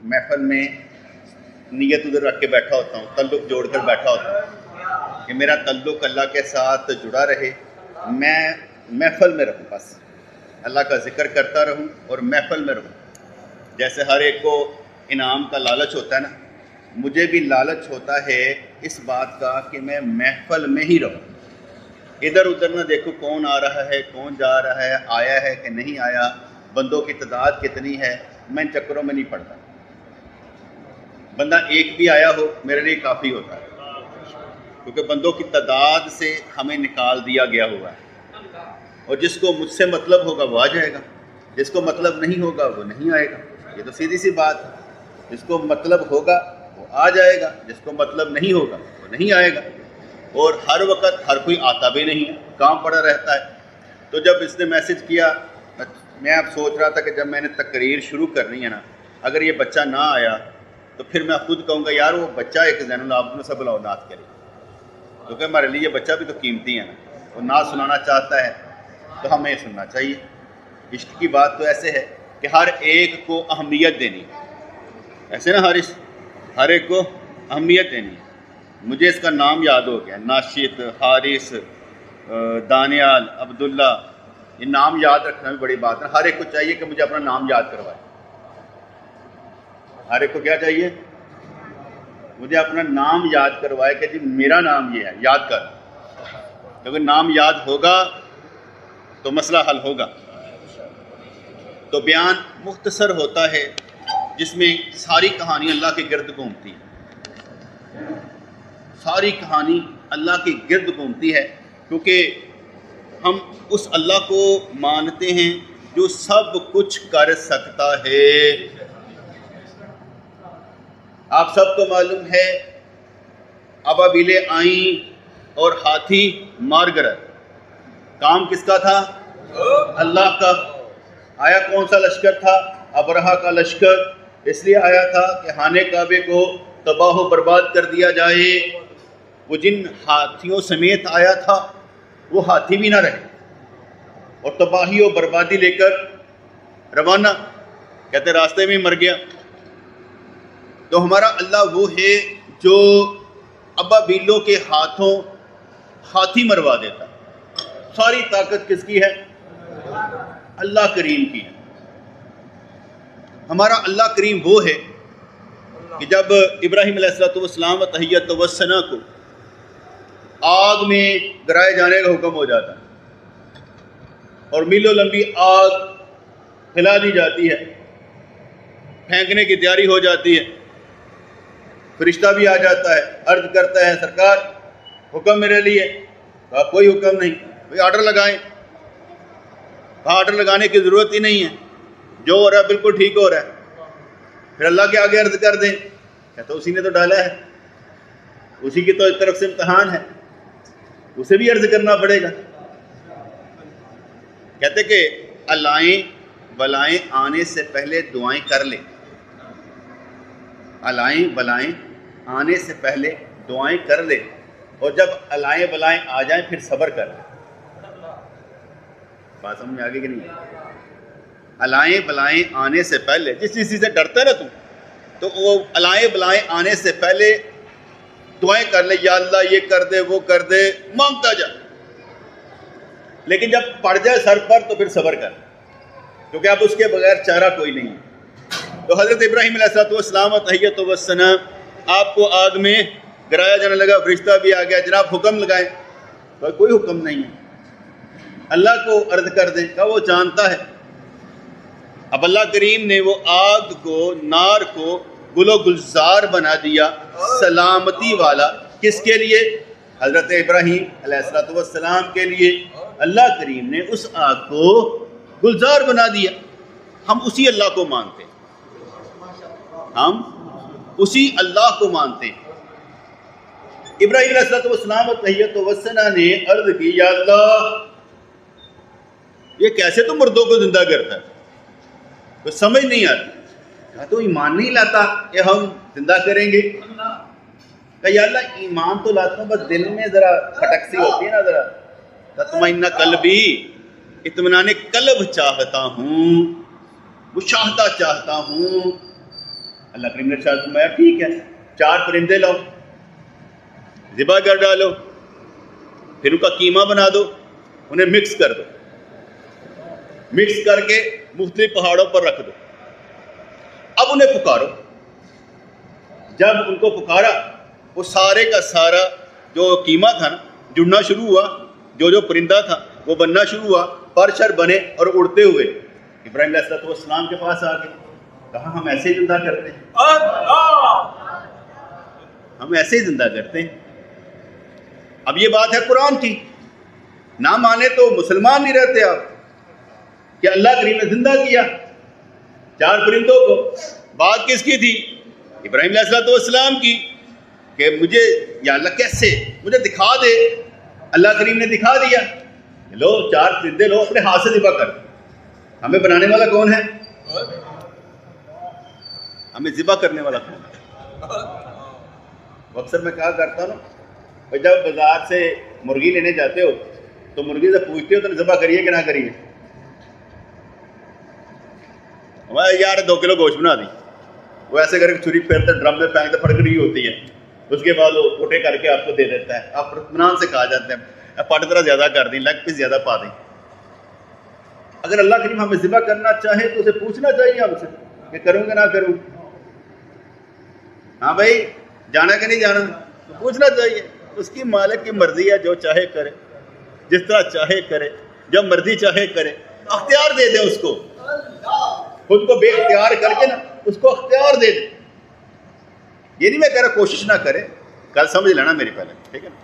محفل میں نیت ادھر رکھ کے بیٹھا ہوتا ہوں، تعلق جوڑ کر بیٹھا ہوتا ہوں کہ میرا تعلق اللہ کے ساتھ جڑا رہے، میں محفل میں رہوں، بس اللہ کا ذکر کرتا رہوں اور محفل میں رہوں۔ جیسے ہر ایک کو انعام کا لالچ ہوتا ہے نا، مجھے بھی لالچ ہوتا ہے اس بات کا کہ میں محفل میں ہی رہوں، ادھر ادھر نہ دیکھو کون آ رہا ہے، کون جا رہا ہے، آیا ہے کہ نہیں آیا، بندوں کی تعداد کتنی ہے، میں ان چکروں میں نہیں پڑتا۔ بندہ ایک بھی آیا ہو میرے لیے کافی ہوتا ہے، کیونکہ بندوں کی تعداد سے ہمیں نکال دیا گیا ہوا ہے، اور جس کو مجھ سے مطلب ہوگا وہ آ جائے گا، جس کو مطلب نہیں ہوگا وہ نہیں آئے گا۔ یہ تو سیدھی سی بات ہے، جس کو مطلب ہوگا وہ آ جائے گا، جس کو مطلب نہیں ہوگا وہ نہیں آئے گا۔ اور ہر وقت ہر کوئی آتا بھی نہیں ہے، کام پڑا رہتا ہے۔ تو جب اس نے میسج کیا، میں اب سوچ رہا تھا کہ جب میں نے تقریر شروع کرنی ہے نا، اگر یہ بچہ نہ آیا تو پھر میں خود کہوں گا یار وہ بچہ ایک زین العابدین سے بلاؤ نعت کرے، کیونکہ ہمارے لیے یہ بچہ بھی تو قیمتی ہے نا، وہ نعت سنانا چاہتا ہے تو ہمیں سننا چاہیے۔ عشق کی بات تو ایسے ہے کہ ہر ایک کو اہمیت دینی ہے، ایسے نا حارث، ہر ایک کو اہمیت دینی ہے۔ مجھے اس کا نام یاد ہو گیا، ناشد، حارث، دانیال، عبداللہ، یہ نام یاد رکھنا بھی بڑی بات ہے۔ ہر ایک کو چاہیے کہ مجھے اپنا نام یاد کروائے، ہر ایک کو کیا چاہیے؟ مجھے اپنا نام یاد کروائے کہ جی میرا نام یہ ہے، یاد کر، کیونکہ نام یاد ہوگا تو مسئلہ حل ہوگا۔ تو بیان مختصر ہوتا ہے جس میں ساری کہانی اللہ کے گرد گھومتی ہے، ساری کہانی اللہ کے گرد گھومتی ہے، کیونکہ ہم اس اللہ کو مانتے ہیں جو سب کچھ کر سکتا ہے۔ آپ سب کو معلوم ہے ابابیلیں آئیں اور ہاتھی مار گرے، کام کس کا تھا؟ اللہ کا۔ آیا کون سا لشکر تھا؟ ابرہہ کا لشکر، اس لیے آیا تھا کہ خانہ کعبے کو تباہ و برباد کر دیا جائے۔ وہ جن ہاتھیوں سمیت آیا تھا وہ ہاتھی بھی نہ رہے اور تباہی و بربادی لے کر روانہ، کہتے راستے میں مر گیا۔ تو ہمارا اللہ وہ ہے جو ابابیلوں کے ہاتھوں ہاتھی مروا دیتا۔ ساری طاقت کس کی ہے؟ اللہ کریم کی ہے۔ ہمارا اللہ کریم وہ ہے کہ جب ابراہیم علیہ السلام و تحیت و ثنا کو آگ میں گرائے جانے کا حکم ہو جاتا ہے اور میلوں لمبی آگ کھلا دی جاتی ہے، پھینکنے کی تیاری ہو جاتی ہے، فرشتہ بھی آ جاتا ہے، عرض کرتا ہے سرکار حکم میرے لیے، کہا کوئی حکم نہیں، کوئی آرڈر لگائیں، کہا آرڈر لگانے کی ضرورت ہی نہیں ہے، جو ہو رہا ہے بالکل ٹھیک ہو رہا ہے۔ پھر اللہ کے آگے عرض کر دیں، کہتا اسی نے تو ڈالا ہے، اسی کی تو ایک طرف سے امتحان ہے، اسے بھی عرض کرنا پڑے گا۔ کہتے کہ علائیں بلائیں آنے سے پہلے دعائیں کر لیں، علائیں بلائیں آنے سے پہلے دعائیں کر لیں، اور جب علائیں بلائیں آ جائیں پھر صبر کر لیں۔ بات سمجھ میں آگے کہ نہیں؟ علائیں بلائیں آنے سے پہلے جس چیز سے ڈرتا ہے نا تو وہ علائیں بلائیں آنے سے پہلے دعائیں کر لے، یا اللہ یہ کر دے وہ کر دے، مانگتا جا، لیکن جب پڑ جائے سر پر تو پھر صبر کر، کیونکہ اب اس کے بغیر چارہ کوئی نہیں ہے۔ تو حضرت ابراہیم علیہ السلام و تحیت و ثنا آپ کو آگ میں گرایا جانے لگا، فرشتہ بھی آ گیا، جناب حکم لگائیں، تو کوئی حکم نہیں ہے، اللہ کو عرض کر دیں، کہ وہ جانتا ہے۔ اب اللہ کریم نے وہ آگ کو، نار کو گل و گلزار بنا دیا، سلامتی والا، کس کے لیے؟ حضرت ابراہیم علیہ السلام کے لیے۔ اللہ کریم نے اس آگ کو گلزار بنا دیا۔ ہم اسی اللہ کو مانتے ہیں، ہم اسی اللہ کو مانتے ہیں۔ ابراہیم علیہ السلام و تحیت و ثنا نے عرض کی، یا اللہ یہ کیسے تو مردوں کو زندہ کرتا ہے؟ تو سمجھ نہیں آتی، تو ایمان نہیں لاتا کہ ہم زندہ کریں گے؟ کہ یا اللہ ایمان تو لاتا ہوں، بس دل میں ذرا کھٹک سی ہوتی ہے نا، ذرا تطمئن قلبی، اطمینان قلب چاہتا ہوں، مشاہدہ چاہتا ہوں۔ اللہ کریم نے ارشاد فرمایا ٹھیک ہے 4 پرندے لاؤ، ذبح کر ڈالو، پھر ان کا قیمہ بنا دو، انہیں مکس کر دو، مکس کر کے مختلف پہاڑوں پر رکھ دو، اب انہیں پکارو۔ جب ان کو پکارا وہ سارے کا سارا جو قیمہ تھا نا جڑنا شروع ہوا، جو پرندہ تھا وہ بننا شروع ہوا، پر شر بنے اور اڑتے ہوئے ابراہیم علیہ السلام کے پاس آ کے کہا ہم ایسے ہی زندہ کرتے ہیں، ہم ایسے ہی زندہ کرتے ہیں۔ اب یہ بات ہے قرآن کی، نہ مانے تو مسلمان نہیں رہتے آپ، کہ اللہ کریم نے زندہ کیا 4 پرندوں کو۔ بات کس کی تھی؟ ابراہیم علیہ السلام کی، کہ مجھے یا اللہ کیسے مجھے دکھا دے۔ اللہ کریم نے دکھا دیا، لو 4 پرندے لو اپنے ہاتھ سے ذبح کر۔ ہمیں بنانے والا کون ہے؟ ہمیں ذبح کرنے والا کون ہے؟ اکثر میں کہا کرتا ہوں نا، جب بازار سے مرغی لینے جاتے ہو تو مرغی سے پوچھتے ہو تو ذبح کریے کہ نہ کریے؟ یار 2 کلو گوشت بنا دی، وہ ایسے کر کے چھری پھیرتے ڈرم میں پھینکتے پھڑک رہی ہوتی ہے، اس کے بعد وہ کوٹے کر کے آپ کو دے دیتا ہے، آپ اطمینان سے کھا جاتے ہیں، پٹ طرح زیادہ کر دیں، لیگ پیس زیادہ پا دیں۔ اگر اللہ کریم ہمیں ذبح کرنا چاہے تو اسے پوچھنا چاہیے ہم سے کہ کروں کہ نہ کروں، ہاں بھائی جانا کہ نہیں جانا، تو پوچھنا چاہیے۔ اس کی مالک کی مرضی ہے، جو چاہے کرے، جس طرح چاہے کرے، جب مرضی چاہے کرے، اختیار دے دیں اس کو، خود کو بے اختیار کر کے نا اس کو اختیار دے دیں۔ یہ نہیں میں کہہ رہا کوشش نہ کرے، کل سمجھ لینا میری پہلے، ٹھیک ہے نا۔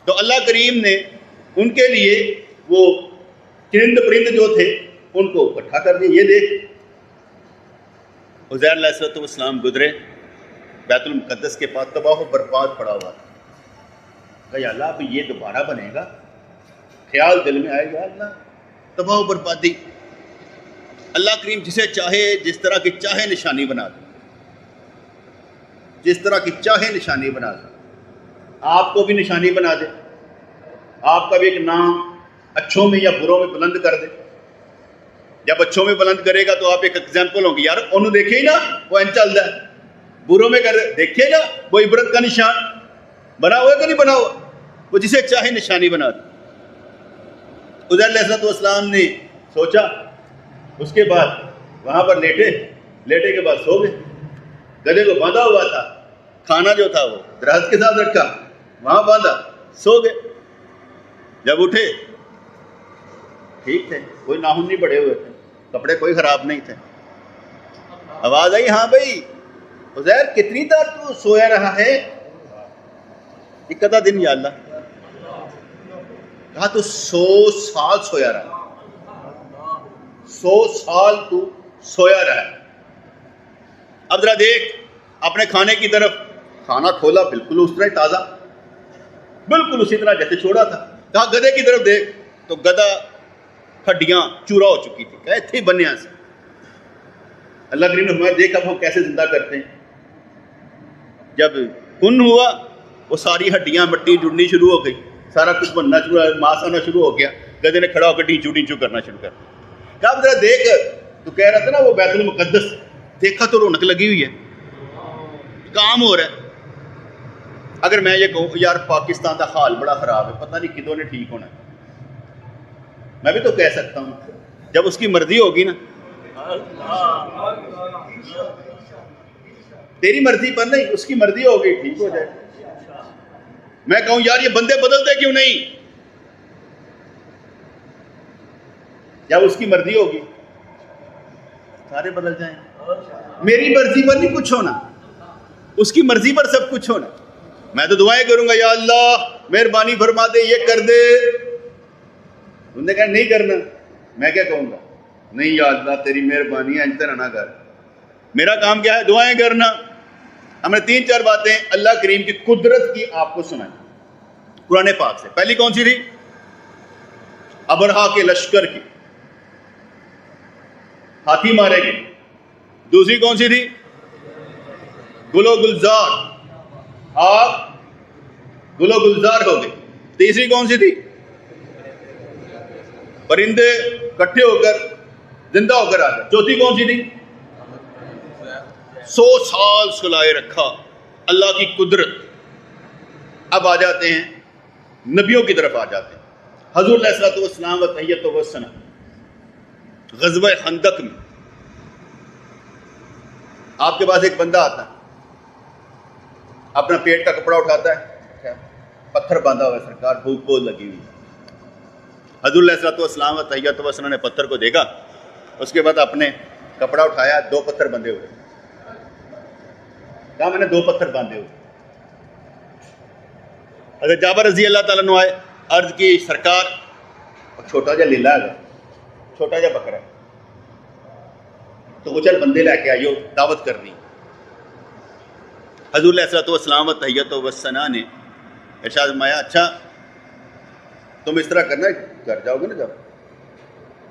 تو اللہ کریم نے ان کے لیے وہ چرند پرند جو تھے ان کو اکٹھا کر دیا۔ یہ دیکھ عزیر علیہ السلام گزرے، بیت المقدس کے پاس تباہ و برباد پڑا ہوا تھا، کہا یا اللہ اب یہ دوبارہ بنے گا؟ خیال دل میں آئے گا اللہ تباہ و بربادی۔ اللہ کریم جسے چاہے جس طرح کی چاہے نشانی بنا دے، جس طرح کی چاہے نشانی بنا دے۔ آپ کو بھی نشانی بنا دے، آپ کا بھی ایک نام اچھوں میں یا بروں میں بلند کر دے۔ جب اچھوں میں بلند کرے گا تو آپ ایک ایگزامپل ہوں گے، یار انہوں دیکھے ہی نا وہ این چل رہا ہے، بروں میں کر دیکھے نا وہ عبرت کا نشان بنا ہوا ہے کہ نہیں بنا ہوا، وہ جسے چاہے نشانی بنا دے۔ عزیر علیہ السلام نے سوچا، اس کے بعد وہاں پر لیٹے کے بعد سو گئے، گدھے کو باندھا ہوا تھا، کھانا جو تھا وہ درخت کے ساتھ رکھا، وہاں باندھا، سو گئے۔ جب اٹھے ٹھیک تھے، کوئی ناخن نہیں بڑھے ہوئے تھے، کپڑے کوئی خراب نہیں تھے۔ آواز آئی ہاں بھائی عزیر کتنی دیر تو سویا رہا ہے؟ ایک آدھا دن یا اللہ۔ کہا تو 100 سال سویا رہا، 100 سال تو سویا رہا۔ اب ذرا دیکھ اپنے کھانے کی طرف، کھانا کھولا بالکل اس طرح تازہ، بالکل اسی طرح جیسے چھوڑا تھا۔ کہا گدھے کی طرف دیکھ، تو گدھا ہڈیاں چورا ہو چکی تھی، کہے تھی بنیا سے۔ اللہ کریم نے فرمایا دیکھ اب ہم کیسے زندہ کرتے ہیں۔ جب کن ہوا وہ ساری ہڈیاں مٹی جڑنی شروع ہو گئی، سارا کچھ بننا شروع، ماس آنا شروع ہو گیا۔ گدھے نے کھڑا ہو کے ڈینچو کرنا شروع کر دیا۔ کہا اب ذرا دیکھ، تو کہہ رہا تھا نا وہ بیت المقدس، دیکھا تو رونق لگی ہوئی ہے، کام ہو رہا ہے۔ اگر میں یہ کہوں یار پاکستان کا حال بڑا خراب ہے، پتہ نہیں کدوں نے ٹھیک ہونا ہے، میں بھی تو کہہ سکتا ہوں جب اس کی مرضی ہوگی نا، تیری مرضی پر نہیں، اس کی مرضی ہوگی ٹھیک ہو جائے۔ میں کہوں یار یہ بندے بدلتے کیوں نہیں، جب اس کی مرضی ہوگی سارے بدل جائیں۔ میری مرضی پر نہیں کچھ ہونا، اس کی مرضی پر سب کچھ ہونا۔ میں تو دعائیں کروں گا یا اللہ مہربانی فرما دے، یہ کر دے، انہوں نے کہا نہیں کرنا، میں کیا کہوں گا؟ نہیں یا اللہ تیری مہربانی ہے، انتر نہ کر۔ میرا کام کیا ہے؟ دعائیں کرنا۔ ہم نے 3-4 باتیں اللہ کریم کی قدرت کی آپ کو سنائی قرآن پاک سے۔ پہلی کون سی تھی؟ ابرہا کے لشکر کی، ہاتھی مارے گئے۔ دوسری کون سی تھی؟ گل و گلزار، آگ گل و گلزار ہو گئی۔ تیسری کون سی تھی؟ پرندے اکٹھے ہو کر زندہ ہو کر آ گئے۔ چوتھی کون سی تھی؟ 100 سال سلائے رکھا، اللہ کی قدرت۔ اب آ جاتے ہیں نبیوں کی طرف، آ جاتے ہیں حضور علیہ الصلوۃ والسلام و تحیۃ و ثنا۔ غزوہ خندق میں آپ کے پاس ایک بندہ آتا ہے، اپنا پیٹ کا کپڑا اٹھاتا ہے، پتھر باندھا ہوا ہے، سرکار بھوک بہت لگی ہوئی۔ حضور علیہ الصلوۃ والسلام و تحیۃ و ثنا نے پتھر کو دیکھا، اس کے بعد اپنے کپڑا اٹھایا، 2 پتھر بندھے ہوئے، کہا میں نے 2 پتھر باندھے ہوئے۔ حضرت جابر رضی اللہ تعالیٰ عنہ آئے، عرض کی سرکار چھوٹا جا لیلا ہے، چھوٹا جا بکرا ہے، تو وہ چل بندے لے کے آئیو، دعوت کرنی۔ حضور علیہ الصلوۃ والسلام و تحیۃ و ثنا نے ارشاد فرمایا اچھا تم اس طرح کرنا، گھر جاؤ گے نا، جب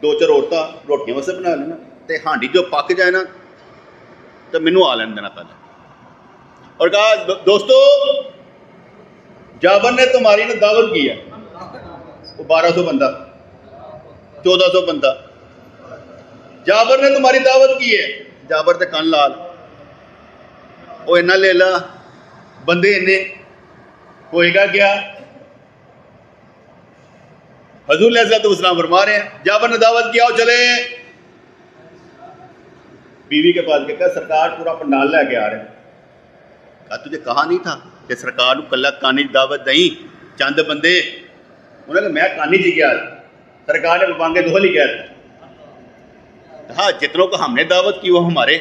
2-4 عورتاں روٹیاں واسطے بنا لینا، تے ہانڈی جو پک جائے نا تو مینوں آ لین دینا پہلے۔ اور کہا دوستو جابر نے تمہاری نا دعوت کی ہے، وہ 1200 بندہ 1400 بندہ، جابر نے تمہاری دعوت کی ہے۔ جابر تے کن لال، وہ اینا لے لا بندے انے ہوئے گا کیا؟ حضور علیہ الصلوۃ والسلام فرما رہے ہیں جابر نے دعوت کیا، چلے بیوی کے پاس کہا سرکار پورا پنڈال لے کے آ رہے ہیں۔ کہا تجھے کہا نہیں تھا کہ سرکار کو کلا کانی دعوت دیں چند بندے؟ انہوں نے کہا میں کانی جی گیا، سرکار نے مانگے دو ہی کہا کہا جتنوں کو ہم نے دعوت کی وہ ہمارے،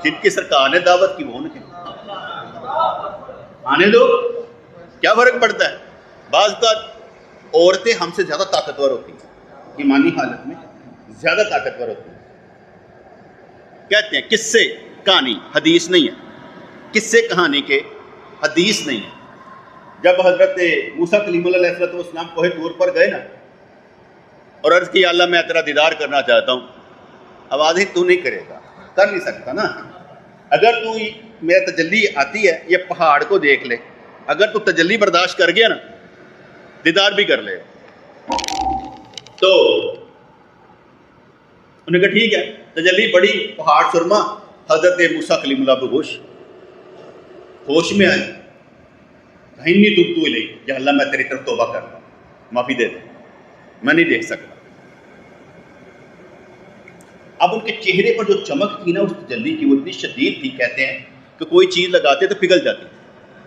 جن کی سرکار نے دعوت کی وہ ان کی، آنے دو، کیا فرق پڑتا ہے؟ بعض کا عورتیں ہم سے زیادہ طاقتور ہوتی ہیں، ایمانی حالت میں زیادہ طاقتور ہوتی ہیں۔ کہتے ہیں قصے کہانی حدیث نہیں ہے، قصے کہانی کے حدیث نہیں ہے۔ جب حضرت موسیٰ کلیم اللہ علیہ السلام کوہ طور پر گئے نا اور عرض کی اللہ میں تیرا دیدار کرنا چاہتا ہوں، آواز ہی تو نہیں کرے گا، کر نہیں سکتا نا، اگر تو میرا تجلی آتی ہے یہ پہاڑ کو دیکھ لے، اگر تو تجلی برداشت کر گیا نا دیدار بھی کر لے۔ تو انہوں نے کہا ٹھیک ہے، تجلی بڑی، پہاڑ سرما، حضرت موسیٰ کلیم اللہ ہوش میں آئے، ہنی تو لئی یا اللہ میں تیری طرف توبہ کر رہا ہوں، معافی دے دے، میں نہیں دیکھ سکتا۔ اب ان کے چہرے پر جو چمک تھی نا اس تجلی کی وہ اتنی شدید تھی، کہتے ہیں کہ کوئی چیز لگاتے تو پگھل جاتی۔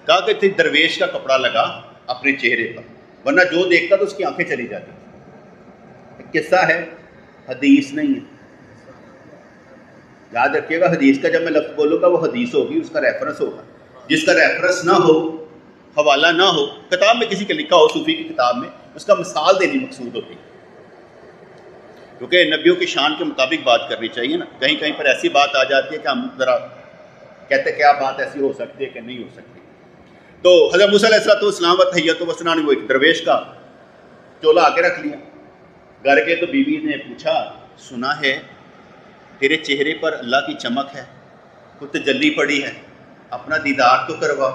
کہا کہ تھی درویش کا کپڑا لگا اپنے چہرے پر، ورنہ جو دیکھتا تو اس کی آنکھیں چلی جاتی۔ قصہ ہے، حدیث نہیں ہے۔ یاد رکھیے گا حدیث کا جب میں لفظ بولوں گا وہ حدیث ہوگی، اس کا ریفرنس ہوگا، جس کا ریفرنس نہ ہو، حوالہ نہ ہو، کتاب میں کسی کا لکھا ہو، صوفی کی کتاب میں، اس کا مثال دینی مقصود ہوتی ہے، کیونکہ نبیوں کی شان کے مطابق بات کرنی چاہیے نا۔ کہیں کہیں پر ایسی بات آ جاتی ہے کہ ہم ذرا کہتے کیا بات ایسی ہو سکتی ہے کہ نہیں ہو سکتی۔ تو حضرت موسیٰ علیہ السلام و تحیۃ و ثنا نے وہ ایک درویش کا چولا آگے رکھ لیا، گھر کے تو بیوی نے پوچھا سنا ہے تیرے چہرے پر اللہ کی چمک ہے، کوئی تجلی پڑی ہے، اپنا دیدار تو کروا۔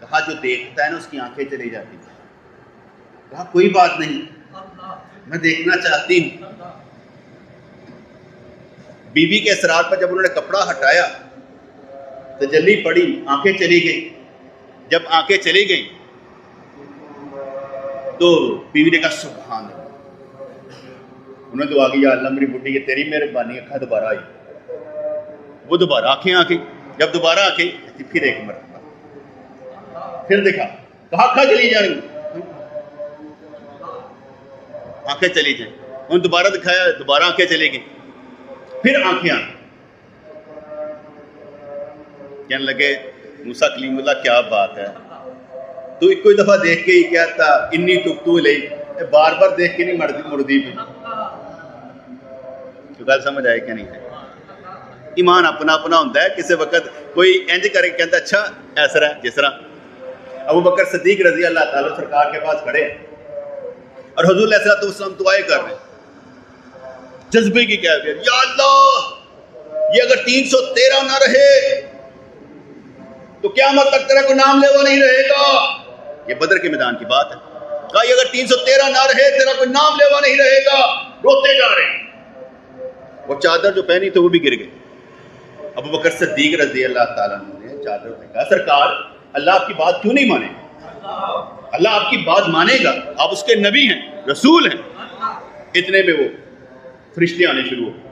کہا جو دیکھتا ہے نا اس کی آنکھیں چلی جاتی ہیں۔ کہا کوئی بات نہیں، میں دیکھنا چاہتی ہوں۔ بیوی کے اثرات پر جب انہوں نے کپڑا ہٹایا تجلی پڑی، آنکھیں چلی گئی۔ جب آنکھیں چلی گئیں تو بیوی نے کہا سبحان اللہ، انہوں نے دعا کی یا اللہ میری بڈھی یہ تیری مہربانی، آنکھیں دوبارہ آئی، وہ دوبارہ آنکھیں آ گئی۔ جب دوبارہ آنکھیں پھر ایک مرتبہ پھر دیکھا، کہا آنکھیں چلی جائیں، آنکھیں چلی جائیں، انہوں نے دوبارہ دکھایا، دوبارہ آنکھیں چلی گئیں، پھر آنکھیں آئیں۔ کہنے لگے موسیٰ کلیم اللہ کیا بات ہے، تو ایک کوئی دفعہ دیکھ کے ہی کہتا انی تو لئی، بار بار دیکھ کے نہیں مردی پہ۔ تو گل سمجھ آئے کہ نہیں ہے؟ ایمان اپنا اپنا ہوتا ہے، کسی وقت کوئی انج کر کے کہتا اچھا ایسا ہے، جس طرح ابو بکر صدیق رضی اللہ تعالیٰ سرکار کے پاس کھڑے ہیں اور حضور علیہ الصلوۃ والسلام دعائیں کر رہے ہیں، جذبے کی کیفیت، یا اللہ یہ اگر 313 نہ رہے تو قیامت تک تیرا کوئی نام لیوا نہیں رہے گا۔ یہ بدر کے میدان کی بات ہے، کہا یہ اگر 313 نہ رہے تیرا کوئی نام لیوا نہیں رہے گا۔ روتے جا رہے ہیں، وہ چادر جو پہنی تھی وہ بھی گر گئی۔ ابو بکر صدیق رضی اللہ تعالیٰ عنہ نے چادر پھینکا، سرکار اللہ آپ کی بات کیوں نہیں مانے؟ اللہ آپ کی بات مانے گا، آپ اس کے نبی ہیں، رسول ہیں۔ اتنے میں وہ فرشتے آنے شروع ہو گئے،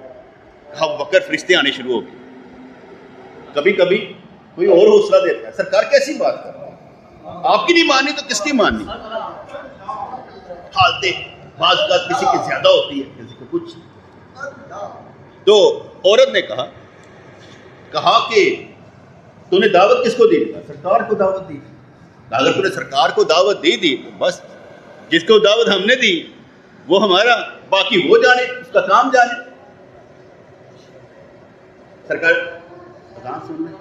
ابو بکر فرشتے آنے شروع ہو گئے۔ کبھی کبھی کوئی اور حوصلہ دیتا ہے، سرکار کیسی بات کر رہا ہے، آپ کی نہیں ماننی تو کس کی ماننی؟ حالتیں بعض اوقات کسی کی زیادہ ہوتی ہے، کسی کو کچھ۔ تو عورت نے کہا کہ تو نے دعوت کس کو دی؟ سرکار کو دعوت دی۔ اگر تو نے سرکار کو دعوت دی تو بس، جس کو دعوت ہم نے دی وہ ہمارا، باقی وہ جانے، اس کا کام جانے۔ سرکار اذان سن لیں۔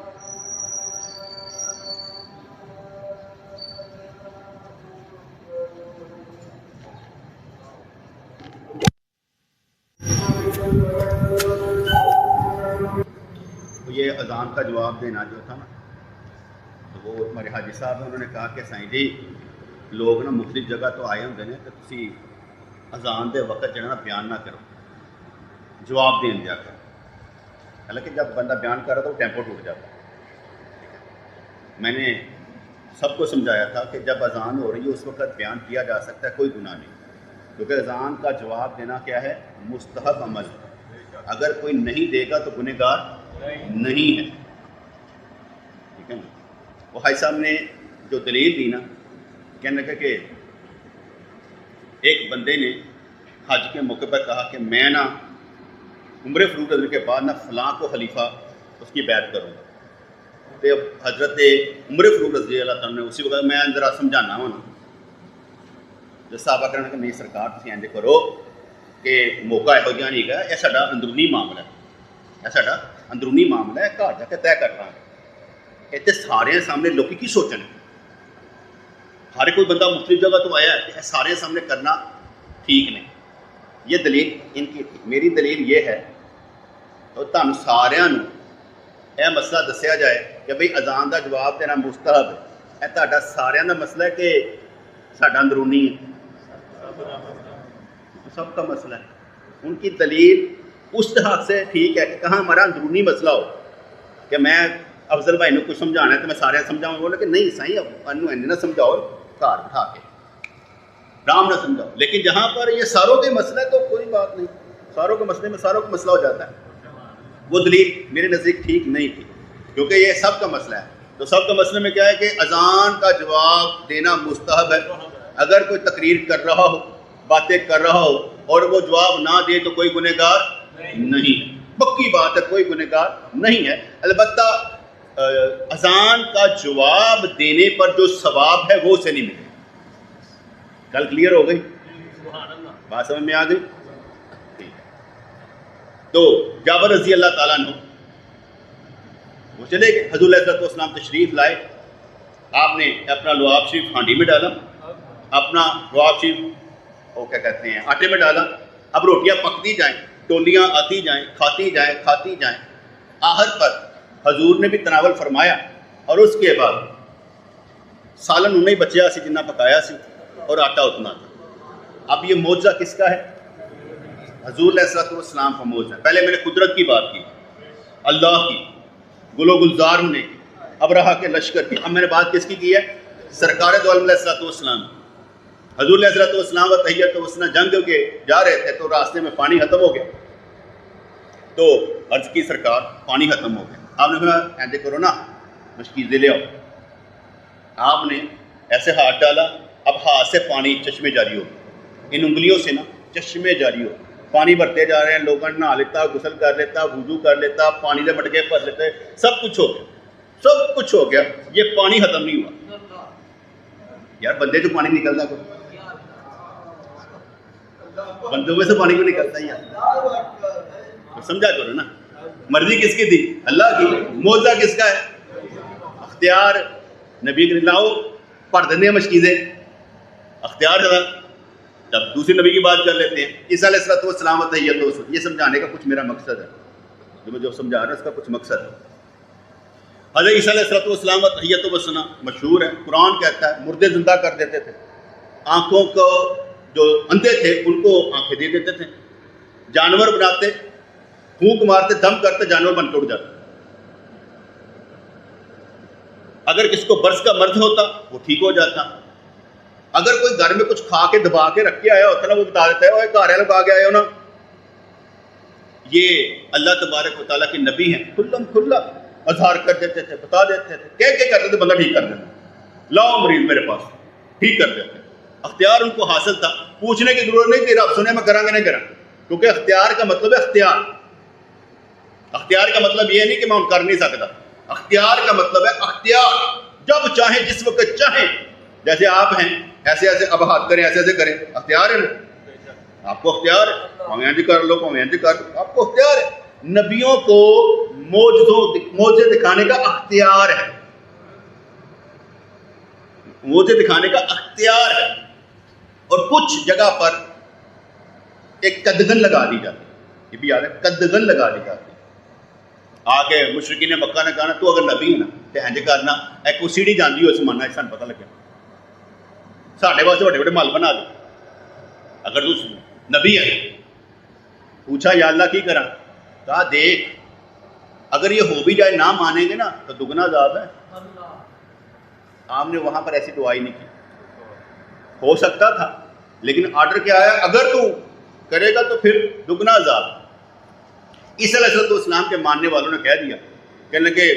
یہ اذان کا جواب دینا جو تھا نا، تو وہ ہمارے حاجی صاحب انہوں نے کہا کہ سائیں جی لوگ نا مختلف جگہ تو آئے ہوندے نے کہ تسی اذان دے وقت جو ہے نا بیان نہ کرو، جواب دین دیا کرو۔ حالانکہ جب بندہ بیان کر رہا تھا وہ ٹیمپو ٹوٹ جاتا۔ میں نے سب کو سمجھایا تھا کہ جب اذان ہو رہی ہے اس وقت بیان کیا جا سکتا ہے، کوئی گناہ نہیں، کیونکہ اذان کا جواب دینا کیا ہے؟ مستحب عمل۔ اگر کوئی نہیں دے گا تو گنہگار نہیں ہے، ٹھیک ہے نا۔ وہ حاجی صاحب نے جو دلیل دی نا، کہنے لگا کہ ایک بندے نے حج کے موقع پر کہا کہ میں نا عمر فاروق رضی کے بعد نا فلاں کو خلیفہ اس کی بیعت کروں گا۔ تو اب حضرت عمر فاروق رضی اللہ تعالیٰ نے اسی وقت میں ذرا سمجھانا ہوں نا، جو صحابہ کرنے کہ نہیں سرکار تسی انج کرو کہ موقع یہو جہا نہیں گا، یہ ساڈا اندرونی معاملہ ہے، یہ ساڈا اندرونی معاملہ ہے، گھر جا کے طے کر رہا ہے۔ اتنے سارے سامنے لوگ کی سوچن، ہر کوئی بندہ مختلف جگہ تو آیا ہے، سارے سامنے کرنا ٹھیک نہیں۔ یہ دلیل ان کی تھی۔ میری دلیل یہ ہے تو تہن ساروں یہ مسئلہ دسیا جائے کہ بھئی اذان کا جواب دینا مستحب ہے، یہ تہاڈا ساروں کا مسئلہ ہے کہ ساڈا اندرونی ہے؟ سب کا مسئلہ ہے۔ ان کی دلیل اس طرح سے ٹھیک ہے کہ کہاں ہمارا اندرونی مسئلہ ہو کہ میں افضل بھائی نے کچھ سمجھانا ہے تو میں سارے سمجھاؤں، بولے کہ نہیں سائیں اب نہ سمجھاؤ، گھر بٹھا کے رام نہ سمجھاؤ۔ لیکن جہاں پر یہ ساروں کے مسئلہ ہے تو کوئی بات نہیں، ساروں کے مسئلے میں ساروں کا مسئلہ ہو جاتا ہے۔ وہ دلیل میرے نزدیک ٹھیک نہیں تھی، کیونکہ یہ سب کا مسئلہ ہے۔ تو سب کا مسئلے میں کیا ہے کہ اذان کا جواب دینا مستحب ہے۔ اگر کوئی تقریر کر رہا ہو، باتیں کر رہا ہو اور وہ جواب نہ دے تو کوئی گنہگار نہیں ہے، پکی بات ہے، کوئی گنہگار نہیں ہے۔ البتہ اذان کا جواب دینے پر جو ثواب ہے وہ اسے نہیں ملے۔ کل کلیئر ہو گئی بات، سمجھ میں آ گئی؟ تو جابر رضی اللہ تعالیٰ عنہ وہ چلے گئے، حضور علیہ السلام تشریف لائے، آپ نے اپنا لعاب شریف ہانڈی میں ڈالا، اپنا لعاب شریف وہ کیا کہتے ہیں آٹے میں ڈالا۔ اب روٹیاں پکتی جائیں، ٹولیاں آتی جائیں، کھاتی جائیں۔ آخر پر حضور نے بھی تناول فرمایا، اور اس کے بعد سالن انہیں بچیا سی جنہ پکایا سی اور آٹا اتنا تھا۔ اب یہ معجزہ کس کا ہے؟ حضور علیہ السلام کا معجزہ۔ پہلے میں نے قدرت کی بات کی، اللہ کی، گل و گلزار نے ابرہا کے لشکر کی۔ اب میں نے بات کس کی ہے؟ سرکار دو عالم علیہ السلام۔ حضور علیہ السلام و تحیت وسنا جنگ کے جا رہے تھے تو راستے میں پانی ختم ہو گیا، تو عرض کی سرکار پانی ختم ہو گیا۔ آپ نے کہا ایسے کرو نا مشکیزیں لے آؤ۔ آپ نے ایسے ہاتھ ڈالا، اب ہاتھ سے پانی چشمے جاری ہو، ان انگلیوں سے نا چشمے جاری ہو، پانی بھرتے جا رہے ہیں، لوگوں نے نہا لیتا، غسل کر لیتا، وضو کر لیتا، پانی کے مٹکے بھر لیتے، سب کچھ ہو گیا، سب کچھ ہو گیا، یہ پانی ختم نہیں ہوا۔ یار بندے جو پانی نکلتا کو بندوں میں سے پانی کو نکلتا ہی یار، سمجھا کرو نا۔ مرضی کس کی تھی؟ اللہ کی۔ معجزہ کس کا ہے؟ اختیار نبی کے لاؤ پڑھ دینے مشکیزیں، اختیار ہے۔ جب دوسرے نبی کی بات کر لیتے ہیں، عیسیٰ علیہ السلام تحیت و یہ سمجھانے کا کچھ میرا مقصد ہے، جو میں جو سمجھا رہا ہوں اس کا کچھ مقصد ہے۔ حضرت عیسیٰ علیہ السلام تحیت و سنا مشہور ہے، قرآن کہتا ہے مردے زندہ کر دیتے تھے، آنکھوں کو جو اندھے تھے ان کو آنکھیں دے دیتے تھے، جانور بناتے، پھونک مارتے، دم کرتے، جانور بن کے اڑ جاتے۔ اگر کس کو برس کا مرض ہوتا وہ ٹھیک ہو جاتا. اگر کوئی گھر میں کچھ کھا کے دبا کے رکھ کے آیا ہوتا نا, وہ بتا دیتا ہے وہ گھر لگا کے آئے ہو نا. یہ اللہ تبارک و تعالیٰ کے نبی ہیں, کھلا اظہار کر دیتے تھے, بتا دیتے تھے, کہہ کرتے تھے, بندہ ٹھیک کر دیتا, لاؤ مریض میرے پاس, ٹھیک کر دیتے. اختیار ان کو حاصل تھا, پوچھنے کی ضرورت نہیں تھی آپ سنیں میں کریں گے نہیں کریں, کیونکہ اختیار کا مطلب ہے اختیار. اختیار کا مطلب یہ نہیں کہ میں کر نہیں سکتا, اختیار کا مطلب ہے اختیار, جب چاہیں جس وقت چاہیں, جیسے آپ ہیں ایسے ایسے اب ہاتھ کریں ایسے ایسے کریں, اختیار ہے نا, آپ کو اختیار ہے, پاویں جی کر لو, پاویں جی کر لو, آپ کو اختیار ہے. نبیوں کو معجزے دکھانے کا اختیار ہے, معجزے دکھانے کا اختیار ہے. اور کچھ جگہ پر ایک قدغن لگا دی جاتی, یہ بھی یاد ہے, قدغن لگا دی جاتی. آ کے مشرکین مکہ نے کہا تو اگر نبی ہے نا تو انج کرنا, ایک وہ سیڑھی جاندی ہو سمانا ہے, سان پتہ لگا ساڈے واسطے بڑے بڑے مال بنا دے, اگر تو نبی ہے. پوچھا یا اللہ کی کرا, کہا دیکھ اگر یہ ہو بھی جائے نہ مانیں گے نا تو دگنا عذاب ہے. آپ نے وہاں پر ایسی دعائی نہیں کی, ہو سکتا تھا لیکن آرڈر کیا ہے, اگر تو کرے گا تو پھر دگنا عذاب. عیسیٰ علیہ السلام کے ماننے والوں نے کہہ دیا, کہنے لگے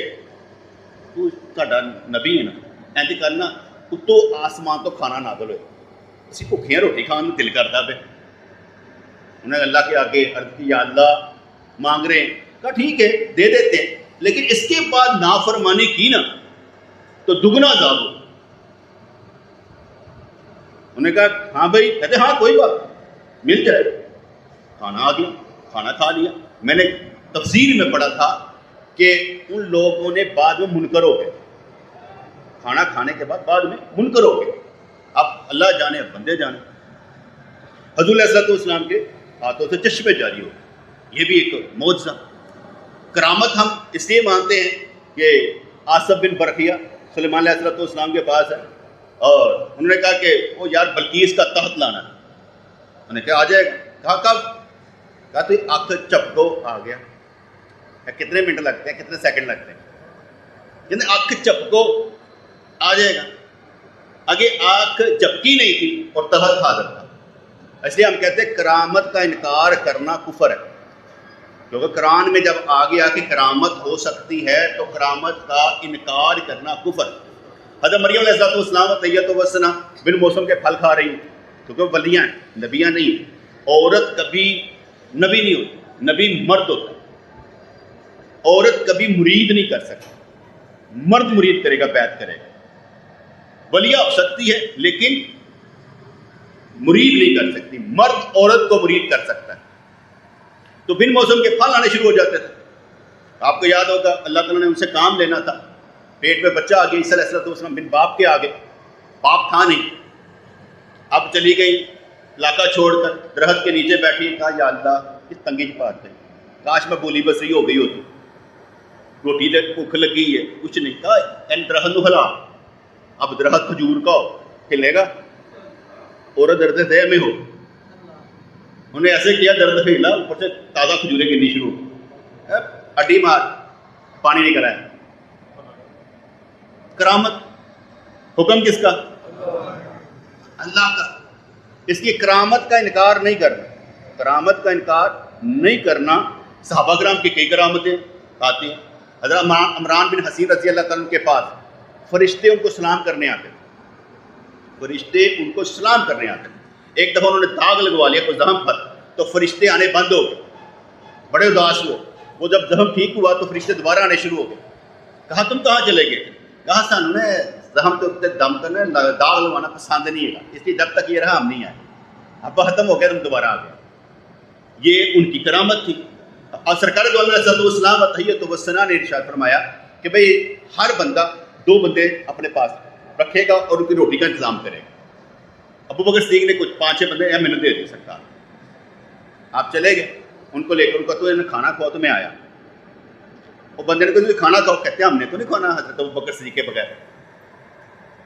تو تہاڈا نبی ہے نا, اینج کرنا اتو آسمان تو کھانا نازل ہوئے, اسی بھوکے ہیں روٹی کھان دل کرتا پہ. انہوں نے اللہ کے آگے عرض کی, یا اللہ مانگ رہے ہیں, کہا ٹھیک ہے دے دیتے ہیں, لیکن اس کے بعد نافرمانی کی نا تو دگنا عذاب ہو. انہوں نے کہا ہاں بھائی, کہتے ہاں کوئی بات مل جائے. کھانا آ گیا, کھانا کھا لیا. میں نے تفسیر میں پڑھا تھا کہ ان لوگوں نے بعد میں منکر ہو گئے, کھانا کھانے کے بعد میں منکر ہو گئے. اب اللہ جانے اب بندے جانے. حضور علیہ السلام کے ہاتھوں سے چشمے جاری ہو, یہ بھی ایک معجزہ. کرامت ہم اس لیے مانتے ہیں کہ آصف بن برقیہ سلیمان علیہ السلام کے پاس ہے, اور انہوں نے کہا کہ وہ یار بلقیس کا تخت لانا ہے. انہوں نے کہا آ جائے گا. کہا کب؟ کہا تو آنکھ چپکو آ گیا. کتنے منٹ لگتے ہیں, کتنے سیکنڈ لگتے ہیں, یعنی آنکھ چپکو آ جائے گا. آگے آنکھ چپکی نہیں تھی اور تخت حاضر تھا. اس لیے ہم کہتے ہیں کرامت کا انکار کرنا کفر ہے, کیونکہ قرآن میں جب آ گیا کہ کرامت ہو سکتی ہے تو کرامت کا انکار کرنا کفر. حضرت مریم علیہ السلام طیبۃ وسنا بن موسم کے پھل کھا رہی ہیں, کیونکہ ولیاں ہیں, نبیاں نہیں ہیں. عورت کبھی نبی نہیں ہوتی, نبی مرد ہوتا ہے. عورت کبھی مرید نہیں کر سکتی, مرد مرید کرے گا, بیعت کرے گا. ولیہ ہو سکتی ہے لیکن مرید نہیں کر سکتی, مرد عورت کو مرید کر سکتا ہے. تو بن موسم کے پھل آنے شروع ہو جاتے تھے. آپ کو یاد ہوگا اللہ تعالیٰ نے ان سے کام لینا تھا, پیٹ میں بچہ آ گیا. عیسیٰ علیہ السلام بن باپ کے آگے, باپ تھا نہیں. اب چلی گئی علاقہ چھوڑ کر درخت کے نیچے بیٹھی, کہا یا اللہ اس تنگی پاتے ہیں, کاش میں بولی بسری ہو گئی ہوتی, روٹی دے بھوک لگی ہے, کچھ نہیں. کہا این درخت نو ہلا, اب درخت کھجور کا ہو, ہلے گا, اور درد دہ میں ہو. انہوں نے ایسے کیا, درد ہلا, اوپر سے تازہ کھجوریں گرنی شروع, اڈی مار, پانی نہیں کرایا. کرامت حکم کس کا؟ اللہ کا. اس کی کرامت کا انکار نہیں کرنا, کرامت کا انکار نہیں کرنا. صحابہ کرام کی کئی کرامتیں آتی ہیں. حضرت عمران بن حسین رضی اللہ تعالیٰ کے پاس فرشتے ان کو سلام کرنے آتے ہیں, فرشتے ان کو سلام کرنے آتے ہیں. ایک دفعہ انہوں نے داغ لگوا لیا کوئی زخم پر, تو فرشتے آنے بند ہو گئے, بڑے اداس ہوئے. وہ جب زخم ٹھیک ہوا تو فرشتے دوبارہ آنے شروع ہو گئے. کہا تم کہاں چلے گئے؟ کہا سانوں نے زخم کے اتنے دم کرنا, داغ لگوانا پسند نہیں ہے, اس لیے جب تک یہ رہا ہم نہیں آئے, اب ختم ہو گیا تم دوبارہ آ گئے. یہ ان کی کرامت تھی. اور سرکار دو علیہ السلام تحیۃ و ثنا نے ارشاد فرمایا کہ بھئی ہر بندہ 2 بندے اپنے پاس رکھے گا اور ان کی روٹی کا انتظام کرے گا. ابو بکر صدیق نے کچھ 5-6 بندے میں نے دے دی سرکار. آپ چلے گئے ان کو لے کر, ان کو تو انہیں کھانا کھواؤ, تو میں آیا. وہ بندے نے کہا کھانا کھاؤ, کہتے ہیں ہم نے تو نہیں کھانا حضرت ابو بکر صدیق کے بغیر.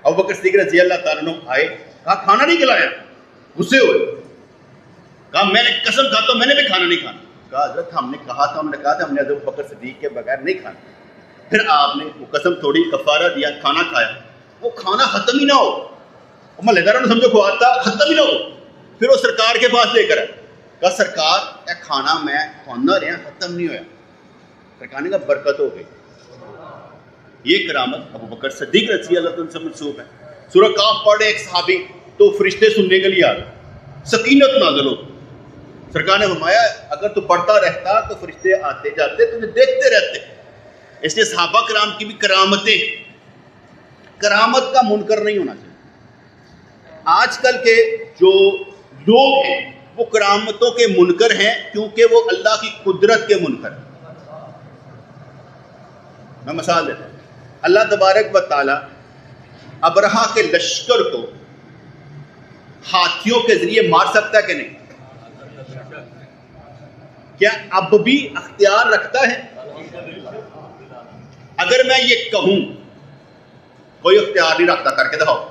ابو بکر صدیق رضی اللہ تعالیٰ عنہ آئے, کہا کھانا نہیں کھلایا, غصے ہوئے. کہا میں نے قسم کھاتا ہوں میں نے بھی کھانا نہیں کھانا. کہا حضرت ہم نے کہا تھا, ہم نے کہا تھا ہم نے ابو بکر صدیق کے بغیر نہیں کھانا. پھر آپ نے وہ قسم توڑی، کفارہ دیا، کھانا کھایا، وہ کھانا ختم ہی نہ ہو، محلے داروں نے سمجھو کھواتا ختم ہی نہ ہو، پھر وہ سرکار کے پاس لے کر آئے، کہا سرکار اے کھانا میں کھانا رہا ختم نہیں ہوا۔ سرکار نے کہا برکت ہو گئی۔ یہ کرامت ابو بکر صدیق رضی اللہ عنہ سے منسوب ہے۔ سورہ کاف پڑھے ایک صحابی تو فرشتے سننے کے لیے آ گئے، سکینت نازل ہو۔ سرکار نے فرمایا اگر تو پڑھتا رہتا تو فرشتے آتے جاتے تجھے دیکھتے رہتے۔ اس لیے صحابہ کرام کی بھی کرامتیں، کرامت کا منکر نہیں ہونا چاہیے۔ آج کل کے جو لوگ ہیں وہ کرامتوں کے منکر ہیں کیونکہ وہ اللہ کی قدرت کے منکر ہیں۔ میں مثال دیتا ہوں، اللہ تبارک و تعالی ابرہہ کے لشکر کو ہاتھیوں کے ذریعے مار سکتا ہے کہ نہیں؟ کیا اب بھی اختیار رکھتا ہے؟ اگر میں یہ کہوں کوئی اختیار نہیں رکھتا، کر کے دکھاؤ،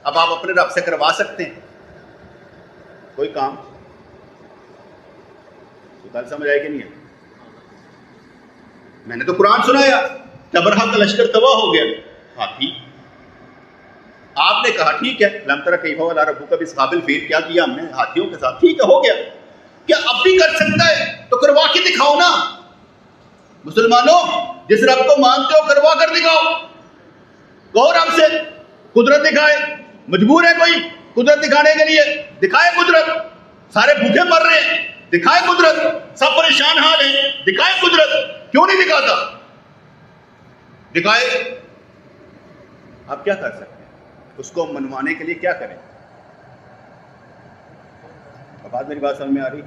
اب آپ اپنے رب سے کروا سکتے ہیں کوئی کام؟ تو سمجھ آئے کہ نہیں ہے؟ میں نے تو قرآن سنایا، ابرہہ کا لشکر تباہ ہو گیا، ہاتھی، آپ نے کہا ٹھیک ہے لم تر کیف فعل ربک باصحاب الفیل، کیا کیا ہم نے ہاتھیوں کے ساتھ، ٹھیک ہے ہو گیا، کیا اب بھی کر سکتا ہے؟ تو کروا کے دکھاؤ نا۔ مسلمانوں جس رب کو مانتے ہو کروا کر دکھاؤ، کہو رب سے قدرت دکھائے، مجبور ہے کوئی قدرت دکھانے کے لیے، دکھائے قدرت، سارے بھوکے مر رہے ہیں دکھائے قدرت، سب پریشان حال ہیں دکھائے قدرت، کیوں نہیں دکھاتا؟ دکھائے۔ آپ کیا کر سکتے ہیں؟ اس کو منوانے کے لیے کیا کریں؟ اب میری بات سمجھ میں آ رہی؟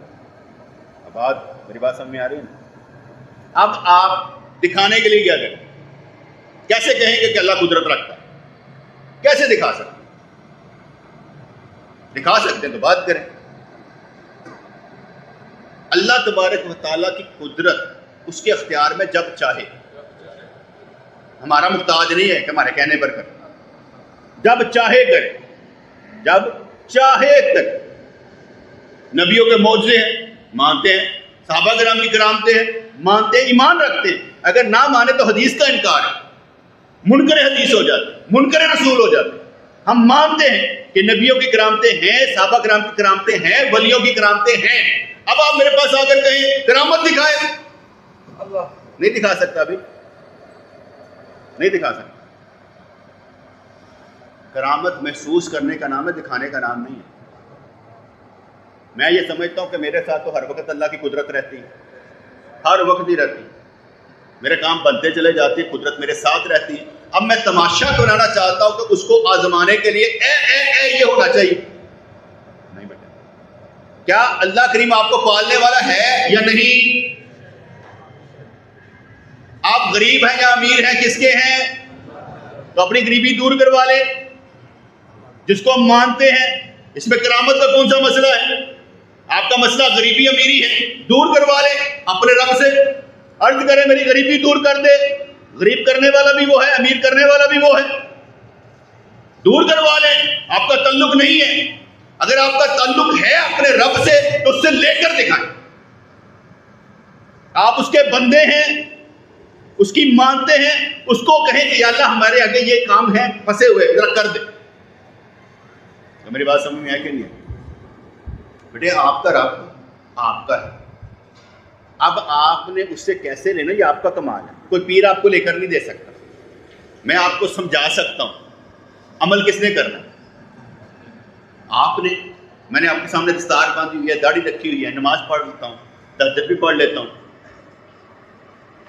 میری بات سمجھ میں آ رہی ہے نا؟ اب آپ دکھانے کے لیے کیا کریں؟ کیسے کہیں گے کہ اللہ قدرت رکھتا ہے؟ کیسے دکھا سکتے؟ دکھا سکتے ہیں تو بات کریں۔ اللہ تبارک و تعالیٰ کی قدرت اس کے اختیار میں جب چاہے، ہمارا محتاج نہیں ہے کہ ہمارے کہنے پر کرے، جب چاہے کرے، جب چاہے کرے۔ نبیوں کے معجزے ہیں مانتے ہیں، صحابہ کرام کی کرامتیں ہیں مانتے ہیں، ایمان رکھتے ہیں۔ اگر نہ مانے تو حدیث کا انکار ہے، منکر حدیث ہو جاتے، منکر رسول ہو جاتے۔ ہم مانتے ہیں کہ نبیوں کی کرامتیں ہیں، صحابہ کرام کی کرامتیں ہیں، ولیوں کی کرامتیں ہیں۔ اب آپ میرے پاس آ کر کہیں کرامت دکھائے، اللہ نہیں دکھا سکتا، ابھی نہیں دکھا سکتا۔ کرامت محسوس کرنے کا نام ہے، دکھانے کا نام نہیں ہے۔ میں یہ سمجھتا ہوں کہ میرے ساتھ تو ہر وقت اللہ کی قدرت رہتی ہے، ہر وقت ہی رہتی ہے، میرے کام بنتے چلے جاتے ہیں، قدرت میرے ساتھ رہتی ہے۔ اب میں تماشا کرانا چاہتا ہوں کہ اس کو آزمانے کے لیے اے یہ ہونا چاہیے، نہیں بیٹا۔ کیا اللہ کریم آپ کو پالنے والا ہے یا نہیں؟ آپ غریب ہیں یا امیر ہیں، کس کے ہیں؟ تو اپنی غریبی دور کروا لیں، جس کو ہم مانتے ہیں۔ اس میں کرامت کا کون سا مسئلہ ہے؟ آپ کا مسئلہ غریبی امیری ہے، دور کروا لیں اپنے رب سے، عرض کریں میری غریبی دور کر دے۔ غریب کرنے والا بھی وہ ہے، امیر کرنے والا بھی وہ ہے، دور کروا لیں۔ آپ کا تعلق نہیں ہے، اگر آپ کا تعلق ہے اپنے رب سے تو اس سے لے کر دکھائیں۔ آپ اس کے بندے ہیں، اس کی مانتے ہیں، اس کو کہیں کہ یا اللہ ہمارے آگے یہ کام ہے پھنسے ہوئے، ذرا کر دے۔ تو میری بات سمجھ میں آئے کہ نہیں ہے؟ بیٹے آپ کا رب آپ کا ہے، اب آپ نے اس سے کیسے لینا یہ آپ کا کمال ہے۔ کوئی پیر آپ کو لے کر نہیں دے سکتا، میں آپ کو سمجھا سکتا ہوں، عمل کس نے کرنا؟ آپ نے۔ میں نے آپ کے سامنے دستار باندھی ہوئی ہے، داڑھی رکھی ہوئی ہے، نماز پڑھ لیتا ہوں، تہجد بھی پڑھ لیتا ہوں،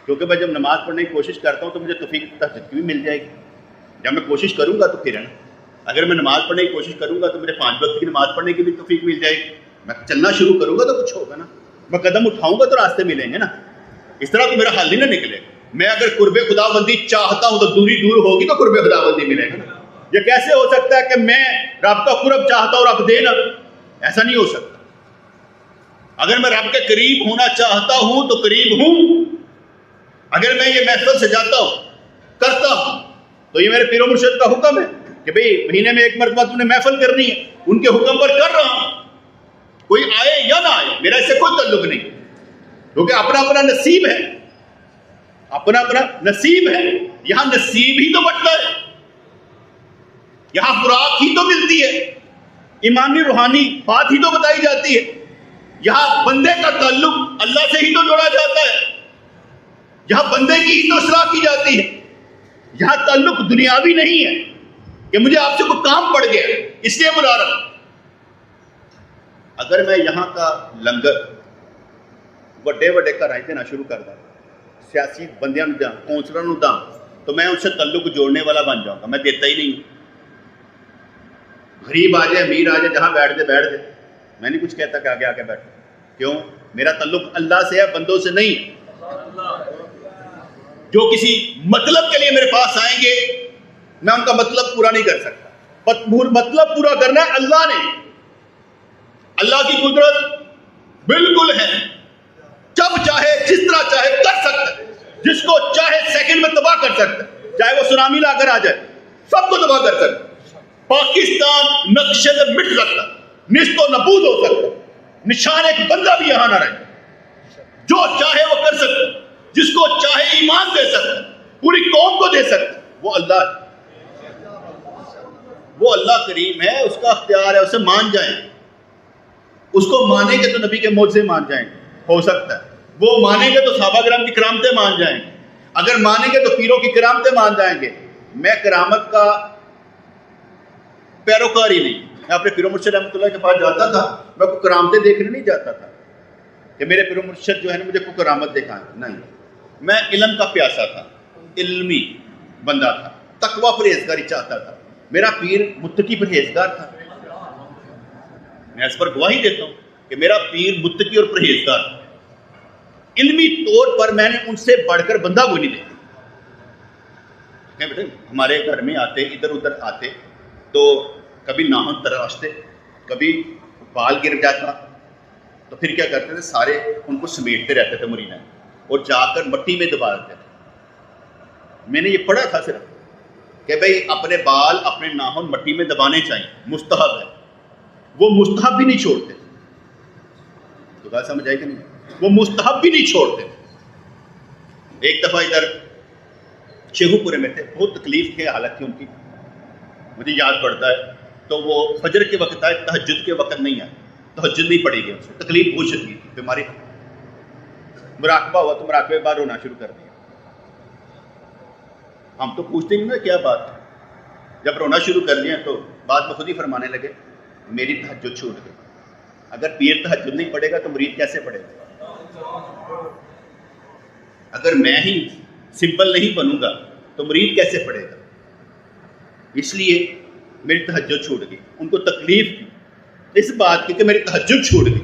کیونکہ میں جب نماز پڑھنے کی کوشش کرتا ہوں تو مجھے توفیق تہجد کی بھی مل جائے گی۔ جب میں کوشش کروں گا تو پھر ہے نا، اگر میں نماز پڑھنے کی کوشش کروں گا تو مجھے 5 وقت کی نماز پڑھنے کی بھی توفیق مل جائے گی۔ میں چلنا شروع کروں گا تو کچھ ہوگا نا، میں قدم اٹھاؤں گا تو راستے ملیں گے نا۔ اس طرح تو میرا حل ہی نہ نکلے۔ میں اگر قرب خدا بندی چاہتا ہوں تو دوری دور ہوگی تو قرب خدا بندی ملے گا نا۔ یہ کیسے ہو سکتا ہے کہ میں رب کا قرب چاہتا ہوں رب دے نا؟ ایسا نہیں ہو سکتا۔ اگر میں رب کے قریب ہونا چاہتا ہوں تو قریب ہوں۔ اگر میں یہ محفل سجاتا ہوں کرتا ہوں تو یہ میرے پیر و مرشد کا حکم ہے کہ بھئی مہینے میں 1 مرتبہ تم نے محفل کرنی ہے، ان کے حکم پر کر رہا ہوں، کوئی آئے یا نہ آئے میرا اس سے کوئی تعلق نہیں، کیونکہ اپنا اپنا نصیب ہے، اپنا اپنا نصیب ہے. یہاں نصیب ہی تو بٹتا ہے, یہاں خوراک ہی تو ملتی ہے, ایمانی روحانی بات ہی تو بتائی جاتی ہے. یہاں بندے کا تعلق اللہ سے ہی تو جوڑا جاتا ہے, یہاں بندے کی ہی تو اصلاح کی جاتی ہے. یہاں تعلق دنیاوی نہیں ہے کہ مجھے آپ سے کوئی کام پڑ گیا اس لیے بلا رہا ہوں. اگر میں یہاں کا لنگر وڈے وڈے گھر دینا شروع کر دوں, سیاسی بندیاں داں, کونسلر داں, تو میں ان سے تعلق جوڑنے والا بن جاؤں گا. میں دیتا ہی نہیں ہوں. غریب آ جائے امیر آ جائے, جہاں بیٹھ دے بیٹھ دے, میں نہیں کچھ کہتا کہ آگے آگے بیٹھو. کیوں؟ میرا تعلق اللہ سے ہے, بندوں سے نہیں. جو کسی مطلب کے لیے میرے پاس آئیں گے میں ان کا مطلب پورا نہیں کر سکتا. مطلب پورا کرنا ہے اللہ نے. اللہ کی قدرت بالکل ہے, جب چاہے جس طرح چاہے کر سکتا ہے, جس کو چاہے سیکنڈ میں تباہ کر سکتا ہے, چاہے وہ سونامی لا کر آ جائے سب کو تباہ کر سکتا ہے. پاکستان نقشے سے مٹ سکتا, نیست و نابود ہو سکتا, نشان ایک بندہ بھی یہاں نہ رہے. جو چاہے وہ کر سکتا, جس کو چاہے ایمان دے سکتا, پوری قوم کو دے سکتا, وہ اللہ ہے. وہ اللہ کریم ہے, اس کا اختیار ہے, اسے مان جائیں. اس کو مانیں گے تو نبی کے معجزے مان جائیں گے, ہو سکتا ہے. وہ مانیں گے تو صحابہ کرام کی کرامتیں مان جائیں گے. اگر مانیں گے تو پیروں کی کرامتیں مان جائیں گے. میں کرامت کا پیروکار ہی نہیں. میں اپنے پیر و مرشد رحمۃ اللہ کے پاس جاتا تھا, میں کوئی کرامتیں دیکھنے نہیں جاتا تھا کہ میرے پیر و مرشد جو ہے نا مجھے کوئی کرامت دکھائیں, نہیں. میں علم کا پیاسا تھا, علمی بندہ تھا, تقوی پرہیزگاری چاہتا تھا. میرا پیر متقی پرہیزگار تھا. میں اس پر گواہی دیتا ہوں کہ میرا پیر متقی اور پرہیزگار تھا. علمی طور پر میں نے ان سے بڑھ کر بندہ کوئی نہیں دیکھا. بیٹے ہمارے گھر میں آتے, ادھر ادھر آتے تو کبھی ناخن تراشتے, کبھی بال گر جاتا, تو پھر کیا کرتے تھے, سارے ان کو سمیٹتے رہتے تھے مریداں اور جا کر مٹی میں دبا دیتے تھے. میں نے یہ پڑھا تھا صرف کہ بھئی اپنے بال اپنے ناخن مٹی میں دبانے چاہیے, مستحب ہے. وہ مستحب بھی نہیں چھوڑتے. تو بات سمجھ آئی کہ نہیں؟ وہ مستحب بھی نہیں چھوڑتے. ایک دفعہ ادھر شیخو پورے میں تھے, بہت تکلیف تھی حالت تھی ان کی, مجھے یاد پڑتا ہے. تو وہ فجر کے وقت آئے, تہجد کے وقت نہیں آئے, تہجد نہیں پڑی گئی ان سے, تکلیف بہت شدید تھی, بیماری. مراقبہ ہوا تو مراقبے بعد رونا شروع کر دیا. ہم تو پوچھتے نہیں نا کیا بات. جب رونا شروع کر دیا تو بعد میں خود ہی فرمانے لگے میری تہجد چھوٹ گئی. اگر پیر تہجد نہیں پڑے گا تو مرید کیسے پڑے گا؟ اگر میں ہی سمپل نہیں بنوں گا تو مرید کیسے پڑے گا؟ اس لیے میری تہجد چھوٹ گئی. ان کو تکلیف تھی اس بات کی کہ میری تہجد چھوٹ گئی.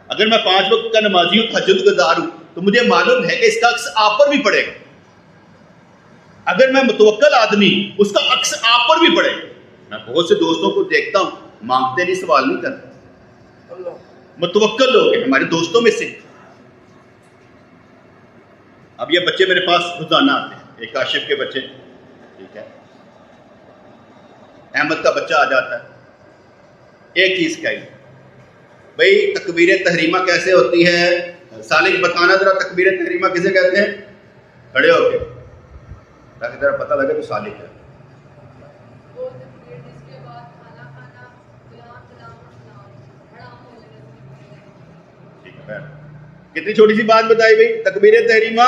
اگر میں 5 وقت کا نمازی ہوں, تہجد گزار ہوں, تو مجھے معلوم ہے کہ اس کا عکس آپ پر بھی پڑے گا. اگر میں متوکل آدمی, اس کا عکس آپ پر بھی پڑے گا. میں بہت سے دوستوں کو دیکھتا ہوں, مانگتے نہیں, سوال نہیں کرتے, متوکل لوگ ہیں ہمارے دوستوں میں سے. اب یہ بچے میرے پاس روزانہ آتے ہیں, ایک کاشف کے بچے, ٹھیک ہے, احمد کا بچہ آ جاتا ہے. ایک چیز کہی, بھئی تکبیر تحریمہ کیسے ہوتی ہے, سالک بتانا ذرا تکبیر تحریمہ کسے کہتے ہیں. کھڑے ہو کے تاکہ ذرا پتہ لگے تو سالک ہے. کتنی چھوٹی سی بات بتائی بھائی, تکبیر تحریمہ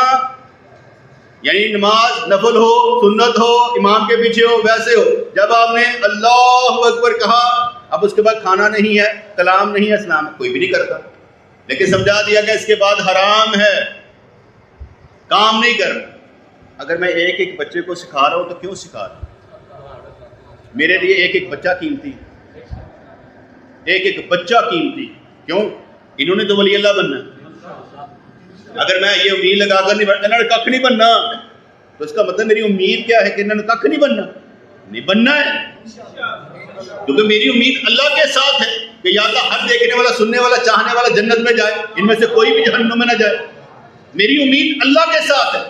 یعنی نماز نفل ہو, سنت ہو, امام کے پیچھے ہو, ویسے ہو. جب آپ نے اللہ اکبر کہا, اب اس کے بعد کھانا نہیں ہے, کلام نہیں ہے, اسلام کوئی بھی نہیں کرتا. لیکن سمجھا دیا کہ اس کے بعد حرام ہے, کام نہیں کرنا. اگر میں ایک ایک بچے کو سکھا رہا ہوں تو کیوں سکھا رہا ہوں؟ میرے لیے ایک ایک بچہ قیمتی, ایک ایک بچہ قیمتی. کیوں؟ انہوں نے تو ولی اللہ بننا. اگر میں یہ امید لگا کر نہیں بننا, ککھ نہیں بننا, تو اس کا مطلب میری امید کیا ہے کہ انہوں نے ککھ نہیں بننا, نہیں بننا ہے. کیونکہ میری امید اللہ کے ساتھ ہے کہ یا اللہ ہر دیکھنے والا, سننے والا, چاہنے والا جنت میں جائے, ان میں سے کوئی بھی جہنم میں نہ جائے. میری امید اللہ کے ساتھ ہے.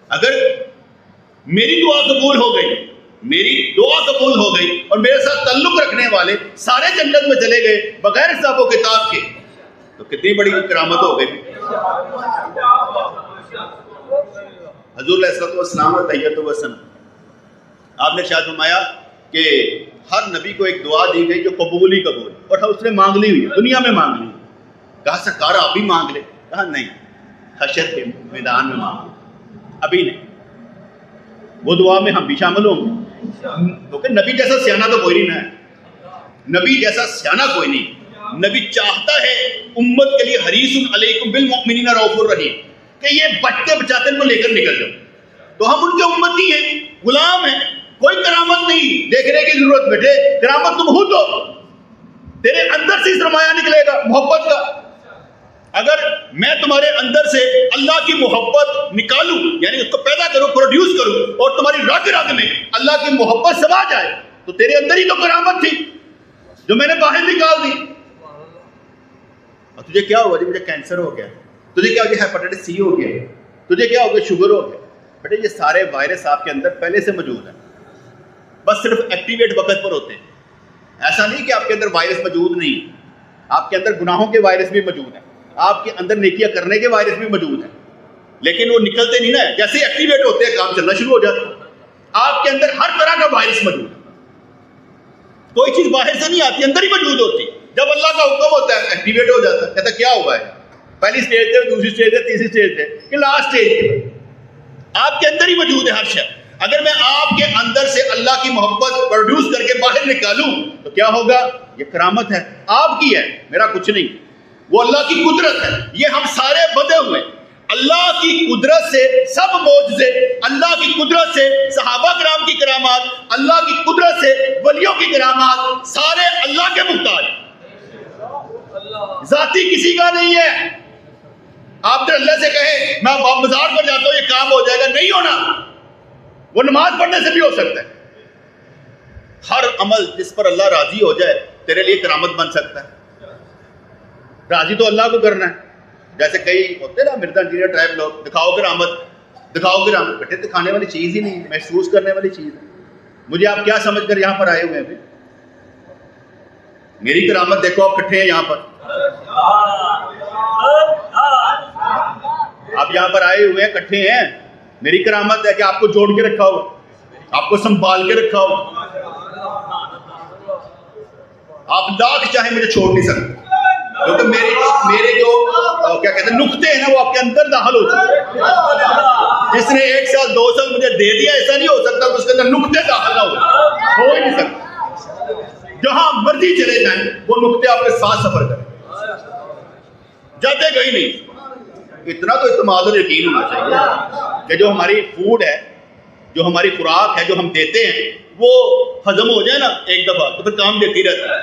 اگر میری دعا قبول ہو گئی, میری دعا قبول ہو گئی اور میرے ساتھ تعلق رکھنے والے سارے جنت میں چلے گئے بغیر حساب و کتاب کے, تو کتنی بڑی کرامت ہو گئی. حضور علیہ الصلوۃ والسلام اور تحیۃ وسلم آپ نے ارشاد فرمایا کہ ہر نبی کو ایک دعا دی گئی جو قبول ہی قبول، اور اس نے مانگ لی ہوئی ہے، دنیا میں مانگ لی. کہا سرکار آپ بھی مانگ لیں. کہا نہیں، حشر کے میدان میں مانگ لیں، ابھی نہیں. وہ دعا میں ہم بھی شامل ہوں گے، کیونکہ نبی جیسا سیانا تو کوئی نہیں ہے. نبی جیسا سیانا کوئی نہیں. نبی چاہتا ہے امت کے لیے حریص علیکم بالمؤمنین رؤوف الرحیم کہ یہ بچتے بچاتے ان کو لے کر نکل جاؤ. تو ہم ان کے امتی ہیں، غلام ہیں، کوئی کرامت نہیں دیکھنے کی ضرورت. بیٹے کرامت تم خود ہو، تیرے اندر سے سرمایہ نکلے گا محبت کا. اگر میں تمہارے اندر سے اللہ کی محبت نکالوں، یعنی اس کو پیدا کروں، پروڈیوس کروں، اور تمہاری رگ رگ میں اللہ کی محبت سما جائے، تو تیرے اندر ہی تو کرامت تھی جو میں نے باہر نکال دی. اور تجھے کیا ہوا؟ جی مجھے کینسر ہو گیا، تجھے کیا ہو گیا؟ ہیپاٹائٹس سی ہو گیا، تجھے کیا ہو گیا؟ شوگر ہو گیا. بیٹے یہ سارے وائرس آپ کے اندر پہلے سے موجود ہیں، بس صرف ایکٹیویٹ وقت پر ہوتے ہیں. ایسا نہیں کہ آپ کے اندر وائرس موجود نہیں، آپ کے اندر گناہوں کے وائرس بھی موجود ہیں، آپ کے اندر نیکیاں کرنے کے وائرس بھی موجود ہیں، لیکن وہ نکلتے نہیں نا. جیسے ایکٹیویٹ ہوتے ہیں کام چلنا شروع ہو جاتا ہے. آپ کے اندر ہر طرح کا وائرس موجود ہے، کوئی چیز باہر سے نہیں آتی، اندر ہی موجود ہوتی. جب اللہ کا حکم ہوتا ہے ایکٹیویٹ ہو جاتا ہے. کہتا کیا ہوا ہے؟ پہلی سٹیج ہے، دوسری سٹیج ہے، تیسری سٹیج ہے، کہ لاسٹ سٹیج ہے. آپ کے اندر ہی موجود ہے ہر شے. اگر میں آپ کے اندر سے اللہ کی محبت پروڈیوس کر کے باہر نکالوں تو کیا ہوگا؟ یہ کرامت ہے، آپ کی ہے، میرا کچھ نہیں. وہ اللہ کی قدرت ہے. یہ ہم سارے بدے ہوئے اللہ کی قدرت سے، سب معجزے اللہ کی قدرت سے، صحابہ کرام کی کرامات اللہ کی قدرت سے، ولیوں کی کرامات سارے اللہ کے محتاج، ذاتی کسی کا نہیں ہے. آپ تو اللہ سے کہیں میں بازار پر جاتا ہوں یہ کام ہو جائے گا، نہیں ہونا. وہ نماز پڑھنے سے بھی ہو سکتا ہے. ہر عمل جس پر اللہ راضی ہو جائے تیرے لیے کرامت بن سکتا ہے. راضی تو اللہ کو کرنا ہے. جیسے کئی ہوتے نا مرزا انجینئر ٹائپ لوگ، دکھاؤ کرامت، دکھاؤ کرامت. بیٹے دکھانے والی چیز ہی نہیں، محسوس کرنے والی چیز ہے. مجھے آپ کیا سمجھ کر یہاں پر آئے ہوئے ہیں؟ میری کرامت دیکھو، آپ کٹھے ہیں یہاں پر، آپ یہاں پر آئے ہوئے ہیں، کٹھے ہیں. میری کرامت ہے کہ آپ کو جوڑ کے رکھا ہوا، آپ کو سنبھال کے رکھا ہوا. آپ لاکھ چاہیں مجھے چھوڑ نہیں سکتے، کیونکہ میرے جو کیا کہتے ہیں نقطے ہیں نا وہ آپ کے اندر داخل ہو چکے. جس نے 1 سال 2 سال مجھے دے دیا، ایسا نہیں ہو سکتا کہ اس کے اندر نقطے داخل نہ ہو ہی نہیں سکتا. جہاں مرضی چلے جائیں وہ نقطے آپ کے ساتھ سفر کریں، جاتے کہیں نہیں. اتنا تو اعتماد اور یقین ہونا چاہیے کہ جو ہماری فوڈ ہے، جو ہماری خوراک ہے، جو ہم دیتے ہیں وہ ہضم ہو جائے نا ایک دفعہ تو پھر کام دیتی رہتا ہے.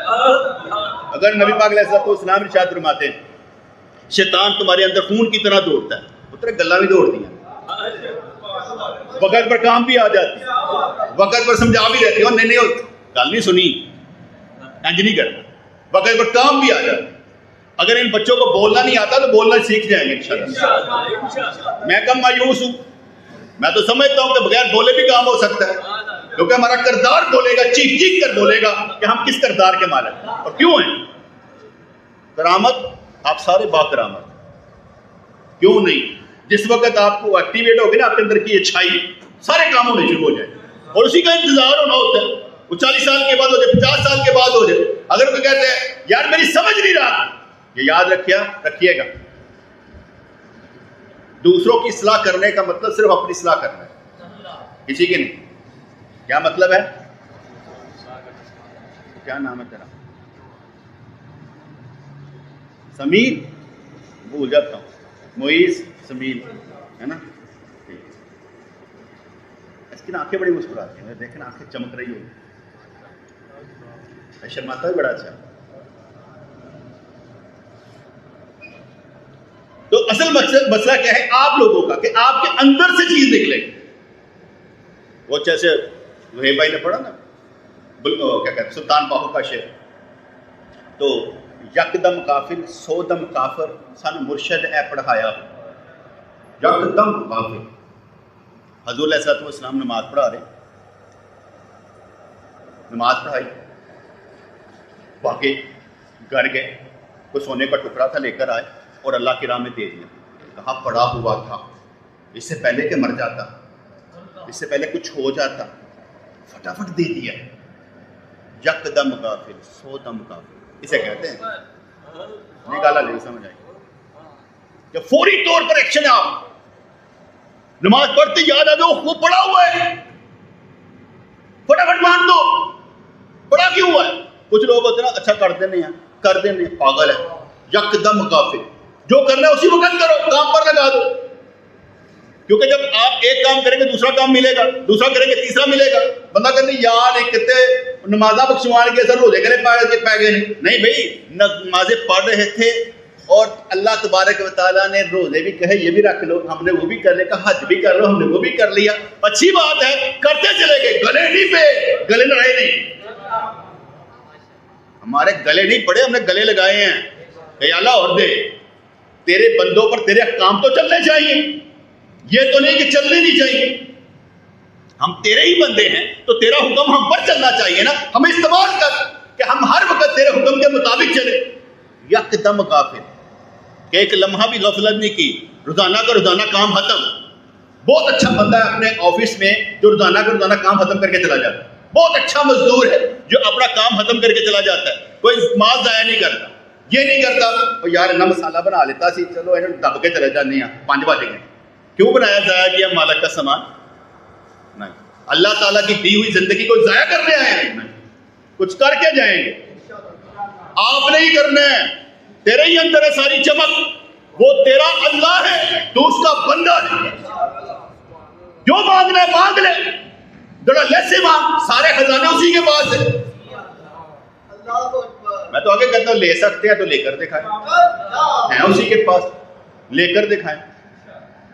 اگر نبی پاک علیہ السلام ارشاد فرماتے ہیں شیطان تمہارے اندر خون کی طرح دوڑتا ہے، اتنے گلا بھی دوڑتی ہیں، وقت پر کام بھی آ جاتی ہے، وقت پر سمجھا بھی رہتی ہے، اور نہیں گل نہیں سنی، انج نہیں کرنا. وقت پر کام بھی آ جاتا ہے. اگر ان بچوں کو بولنا نہیں آتا تو بولنا سیکھ جائیں گے انشاءاللہ. میں کم مایوس ہوں، میں تو سمجھتا ہوں کہ بغیر بولے بھی کام ہو سکتا ہے، کیونکہ ہمارا کردار بولے گا، چیخ چیخ کر بولے گا کہ ہم کس کردار کے مالک ہیں اور کیوں ہیں. کرامت آپ سارے با کرامت، کیوں نہیں؟ جس وقت آپ کو ایکٹیویٹ ہوگی نا آپ کے اندر کی اچھائی، سارے کام ہونے شروع ہو جائیں اور اسی کا انتظار ہونا ہوتا ہے. وہ 40 سال کے بعد ہو جائے، 50 سال کے بعد ہو جائے. اگر کوئی کہتے ہیں یار میری سمجھ نہیں رہا، یہ یاد رکھیے گا دوسروں کی اصلاح کرنے کا مطلب صرف اپنی اصلاح کرنا ہے، کسی کی نہیں. کیا مطلب ہے؟ کیا نام ہے تیرا؟ سمیر، بھول جاتا ہوں، معیز سمیر ہے نا. اس کی آنکھیں بڑی مسکراتی ہیں، دیکھنا آنکھیں چمک رہی ہوگی، شرماتا بھی بڑا اچھا. تو اصل مسئلہ کیا ہے آپ لوگوں کا کہ آپ کے اندر سے چیز نکلے. وہ جیسے وہیب بھائی نے پڑھا نا کیا کہتے سلطان باہو کا شعر، تو یکدم کافر سودم کافر سن مرشد اے پڑھایا. یکدم کافر، حضور علیہ الصلوۃ والسلام نماز پڑھا رہے، نماز پڑھائی، بھاگے گھر گئے، کوئی سونے کا ٹکڑا تھا لے کر آئے اور اللہ کی راہ میں دے دیا. کہا پڑا ہوا تھا اس سے پہلے کہ مر جاتا، اس سے پہلے کچھ ہو جاتا، فٹافٹ دے دیا. یک دم غافل 100 دم غافل اسے کہتے ہیں. نکالا نہیں سمجھ آئی کہ فوری طور پر ایکشن. آپ نماز پڑھتے یاد آ جاؤ وہ پڑا ہوا ہے، فٹافٹ مان دو. پڑا کیوں ہوا ہے؟ کچھ لوگ ہوتے ہیں نا اچھا کر دینے ہیں، کر دینے، پاگل ہے. یک دم غافل، جو کرنا ہے اسی وقت کرو، کام پر لگا دو. کیونکہ جب آپ ایک کام کریں گے دوسرا کام ملے گا، دوسرا کریں گے تیسرا ملے گا. بندہ کہتے ہیں یار ایک کہتے نمازہ بخشوان کے سر روزے کرے پہ گئے نہیں بھائی، نمازیں پڑھ رہے تھے اور اللہ تبارک و تعالیٰ نے روزے بھی کہے یہ بھی رکھ لو، ہم نے وہ بھی کر لیا، کہا حج بھی کر لو، ہم نے وہ بھی کر لیا. اچھی بات ہے، کرتے چلے گئے، گلے نہیں پہ گلے لڑائے نہیں. ہمارے گلے نہیں پڑے، ہم نے گلے لگائے ہیں کہ اللہ اور دے. تیرے بندوں پر تیرے احکام تو چلنے چاہیے، یہ تو نہیں کہ چلنے نہیں چاہیے. ہم تیرے ہی بندے ہیں تو تیرا حکم ہم پر چلنا چاہیے نا. ہمیں استعمال کر کہ ہم ہر وقت تیرے حکم کے مطابق چلے. یک دم غافل کہ ایک لمحہ بھی غفلت نہیں کی، روزانہ کا روزانہ کام ختم. بہت اچھا بندہ ہے اپنے آفس میں جو روزانہ کا روزانہ کام ختم کر کے چلا جاتا ہے. بہت اچھا مزدور ہے جو اپنا کام ختم کر کے چلا جاتا ہے، کوئی مال ضائع نہیں کرتا. یہ نہیں کرتا اور یار نہ مسالہ بنا لیتا سی، چلو انہوں دب کے چلے جانے ہیں 5 بج گئے. کیوں بنایا ضائع کیا مالک کا سامان؟ نہیں. اللہ تعالیٰ کی دی ہوئی زندگی کو ضائع کرنے آئے ہیں؟ نہیں. کچھ کر کے جائیں گے. آپ نے ہی کرنا ہے. تیرے ہی اندر ہے ساری چمک، وہ تیرا اللہ ہے، تو اس کا بندہ ہے. جو مانگنا ہے مانگ لے، ذرا لیسے مانگ، سارے خزانے اسی کے پاس ہیں. میں تو آگے کہتا ہوں لے سکتے ہیں تو لے کر دکھائیں، ہیں اسی کے پاس، لے کر دکھائیں.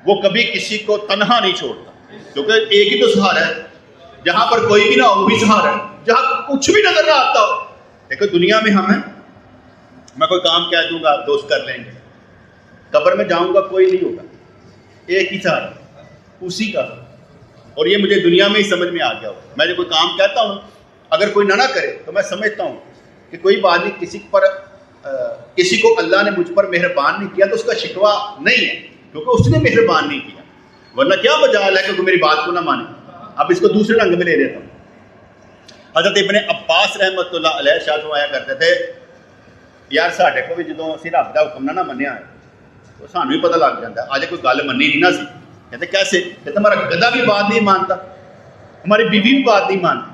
وہ کبھی کسی کو تنہا نہیں چھوڑتا، کیونکہ ایک ہی تو سہارا ہے. جہاں پر کوئی بھی نہ ہو وہ بھی سہارا ہے، جہاں کچھ بھی نظر نہ آتا ہو. دیکھو دنیا میں ہم ہیں، میں کوئی کام کہہ دوں گا دوست کر لیں گے. قبر میں جاؤں گا کوئی نہیں ہوگا، ایک ہی سہارا اسی کا. اور یہ مجھے دنیا میں ہی سمجھ میں آ گیا ہو. میں جب کوئی کام کہتا ہوں اگر کوئی نہ کرے تو میں سمجھتا ہوں کہ کوئی بات نہیں، کسی کو اللہ نے مجھ پر مہربان نہیں کیا تو اس کا شکوہ نہیں ہے، کیونکہ اس نے مہربان نہیں کیا. ورنہ کیا مجال ہے کہ کوئی میری بات کو نہ مانے. اب اس کو دوسرے رنگ میں لے لیتا ہوں. حضرت ابن عباس رحمۃ اللہ علیہ شاہ فرمایا کرتے تھے یار ساڈے کو بھی جدوں اسی رب دا حکم نہ منیا ہے تو سانوں بھی پتہ لگ جاتا ہے اج کوئی گل منی نہیں نا سی. کہتے کیسے؟ کہتے ہمارا گدھا بھی بات نہیں مانتا، ہماری بیوی بھی بات نہیں مانتی،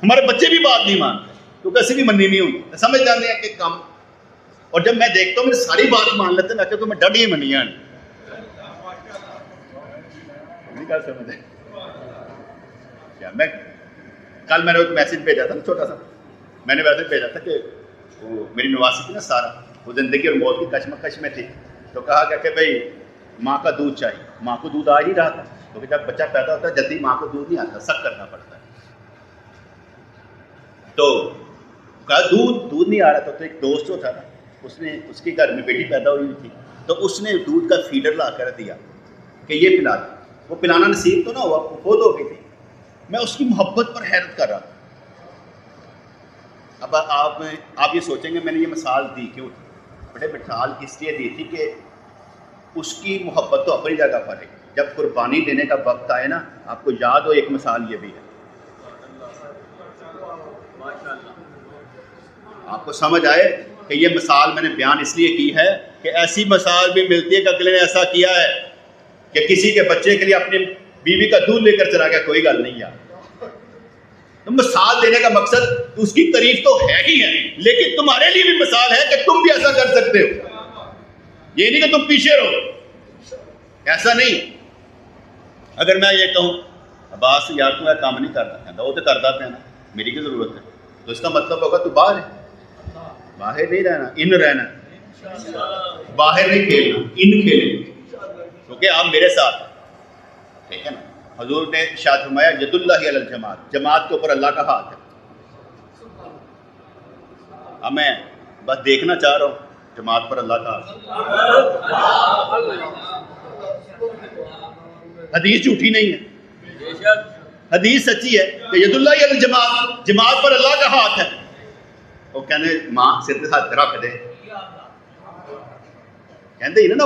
ہمارے بچے بھی بات نہیں مانتے، کیونکہ ایسی بھی منی نہیں ہوتی. سمجھ جاتے ہیں کہ کم. اور جب میں دیکھتا ہوں میری ساری بات مان لیتے میں کہتا ہوں میں ڈڈی منیا نہیں. کیا سمجھے کیا؟ میں کل میں نے ایک میسج بھیجا تھا نا چھوٹا سا، میں نے میسج بھیجا تھا کہ وہ میری نواسی تھی نا سارا، وہ زندگی اور موت کی کشمکش میں تھی. تو کہا کہ بھائی ماں کا دودھ چاہیے. ماں کو دودھ آ ہی رہا تھا کیونکہ جب بچہ پیدا ہوتا ہے جلدی ماں کو دودھ نہیں آتا، سب کرنا پڑتا ہے. تو کہا دودھ نہیں آ رہا تھا. تو ایک دوست جو تھا نا اس کے گھر میں بیٹی پیدا ہوئی تھی تو اس نے دودھ کا فیڈر لا کر دیا کہ یہ پلا دو. وہ پلانا نصیب تو نہ ہوا، وہ فوت ہو گئی تھی. میں اس کی محبت پر حیرت کر رہا تھا. اب آپ یہ سوچیں گے میں نے یہ مثال دی کیوں تھی؟ بڑے مثال اس لیے دی تھی کہ اس کی محبت تو اپنی جگہ پر ہے. جب قربانی دینے کا وقت آئے نا، آپ کو یاد ہو ایک مثال یہ بھی ہے، آپ کو سمجھ آئے کہ یہ مثال میں نے بیان اس لیے کی ہے کہ ایسی مثال بھی ملتی ہے کہ اگلے نے ایسا کیا ہے کہ کسی کے بچے کے لیے اپنی بیوی کا دودھ لے کر چلا گیا. کوئی گل نہیں یار، تو مثال دینے کا مقصد اس کی تعریف تو ہے ہی ہے، لیکن تمہارے لیے بھی مثال ہے کہ تم بھی ایسا کر سکتے ہو. یہ نہیں کہ تم پیچھے رہو، ایسا نہیں. اگر میں یہ کہوں عباس یار تو کام نہیں کرتا، کہتا وہ تو کرتا پہ نا، میری کی ضرورت ہے، تو اس کا مطلب ہوگا تو باہر ہے. باہر نہیں رہنا، ان رہنا، باہر نہیں کھیلنا، ان کھیلیں، کیونکہ آپ میرے ساتھ ہیں. ٹھیک ہے نا؟ حضور نے ارشاد فرمایا ید اللہ علی الجماعت، جماعت کے اوپر اللہ کا ہاتھ ہے. اب میں بس دیکھنا چاہ رہا ہوں جماعت پر اللہ کا ہاتھ. حدیث جھوٹی نہیں ہے، حدیث سچی ہے کہ ید اللہ علی الجماعت، جماعت پر اللہ کا ہاتھ ہے. وہ کہنے ماں سر کے ہاتھ رکھ دے، کہندے ہی نا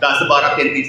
10, 12, 33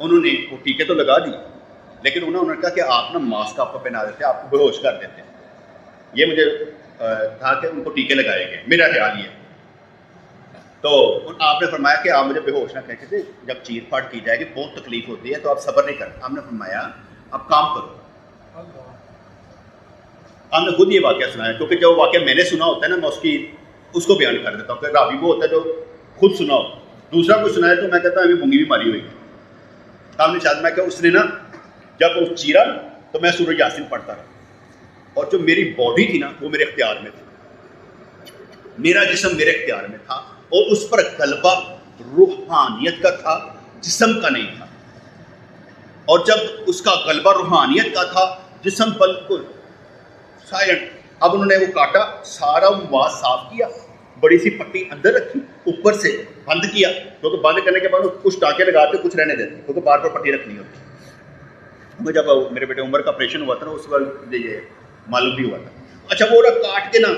انہوں نے وہ ٹیکے تو لگا دیے، لیکن انہوں نے کہا کہ آپ نا ماسک آپ کو پہنا دیتے، آپ کو بے ہوش کر دیتے. یہ مجھے تھا کہ ان کو ٹیکے لگائے گئے، میرا خیال یہ. تو آپ نے فرمایا کہ آپ مجھے بے ہوش نہ کہہ کے، جب چیر پھاڑ کی جائے گی بہت تکلیف ہوتی ہے تو آپ صبر نہیں کرتے. آپ نے فرمایا آپ کام کرو. آپ نے خود یہ واقعہ سنایا، کیونکہ جو واقعہ میں نے سنا ہوتا ہے نا میں اس کو بیان کر دیتا ہوں. کہ راوی وہ ہوتا ہے جو خود سنا ہو، دوسرا کوئی سنایا تو میں کہتا ہوں ابھی بنگی بھی ماری ہوئی. آپ نے شاید میں کہ اس نے نا جب وہ چیرا تو میں سورہ یاسین پڑھتا رہا، اور جو میری باڈی تھی نا وہ میرے اختیار میں تھی، میرا جسم میرے اختیار میں تھا، اور اس پر غلبہ روحانیت کا تھا، جسم کا نہیں تھا. اور جب اس کا غلبہ روحانیت کا تھا، جسم بالکل سائلنٹ. اب انہوں نے وہ کاٹا، سارا مواد صاف کیا، بڑی سی پٹی اندر رکھی، اوپر سے بند کیا، کیونکہ بند کرنے کے بعد کچھ ٹانکے لگاتے کچھ رہنے دیتے، کیونکہ بار بار پٹی رکھنی ہوتی. مجھے جب میرے بیٹے عمر کا آپریشن ہوا تھا نا، اس وقت یہ معلوم بھی ہوا تھا. اچھا وہ کاٹ کے نا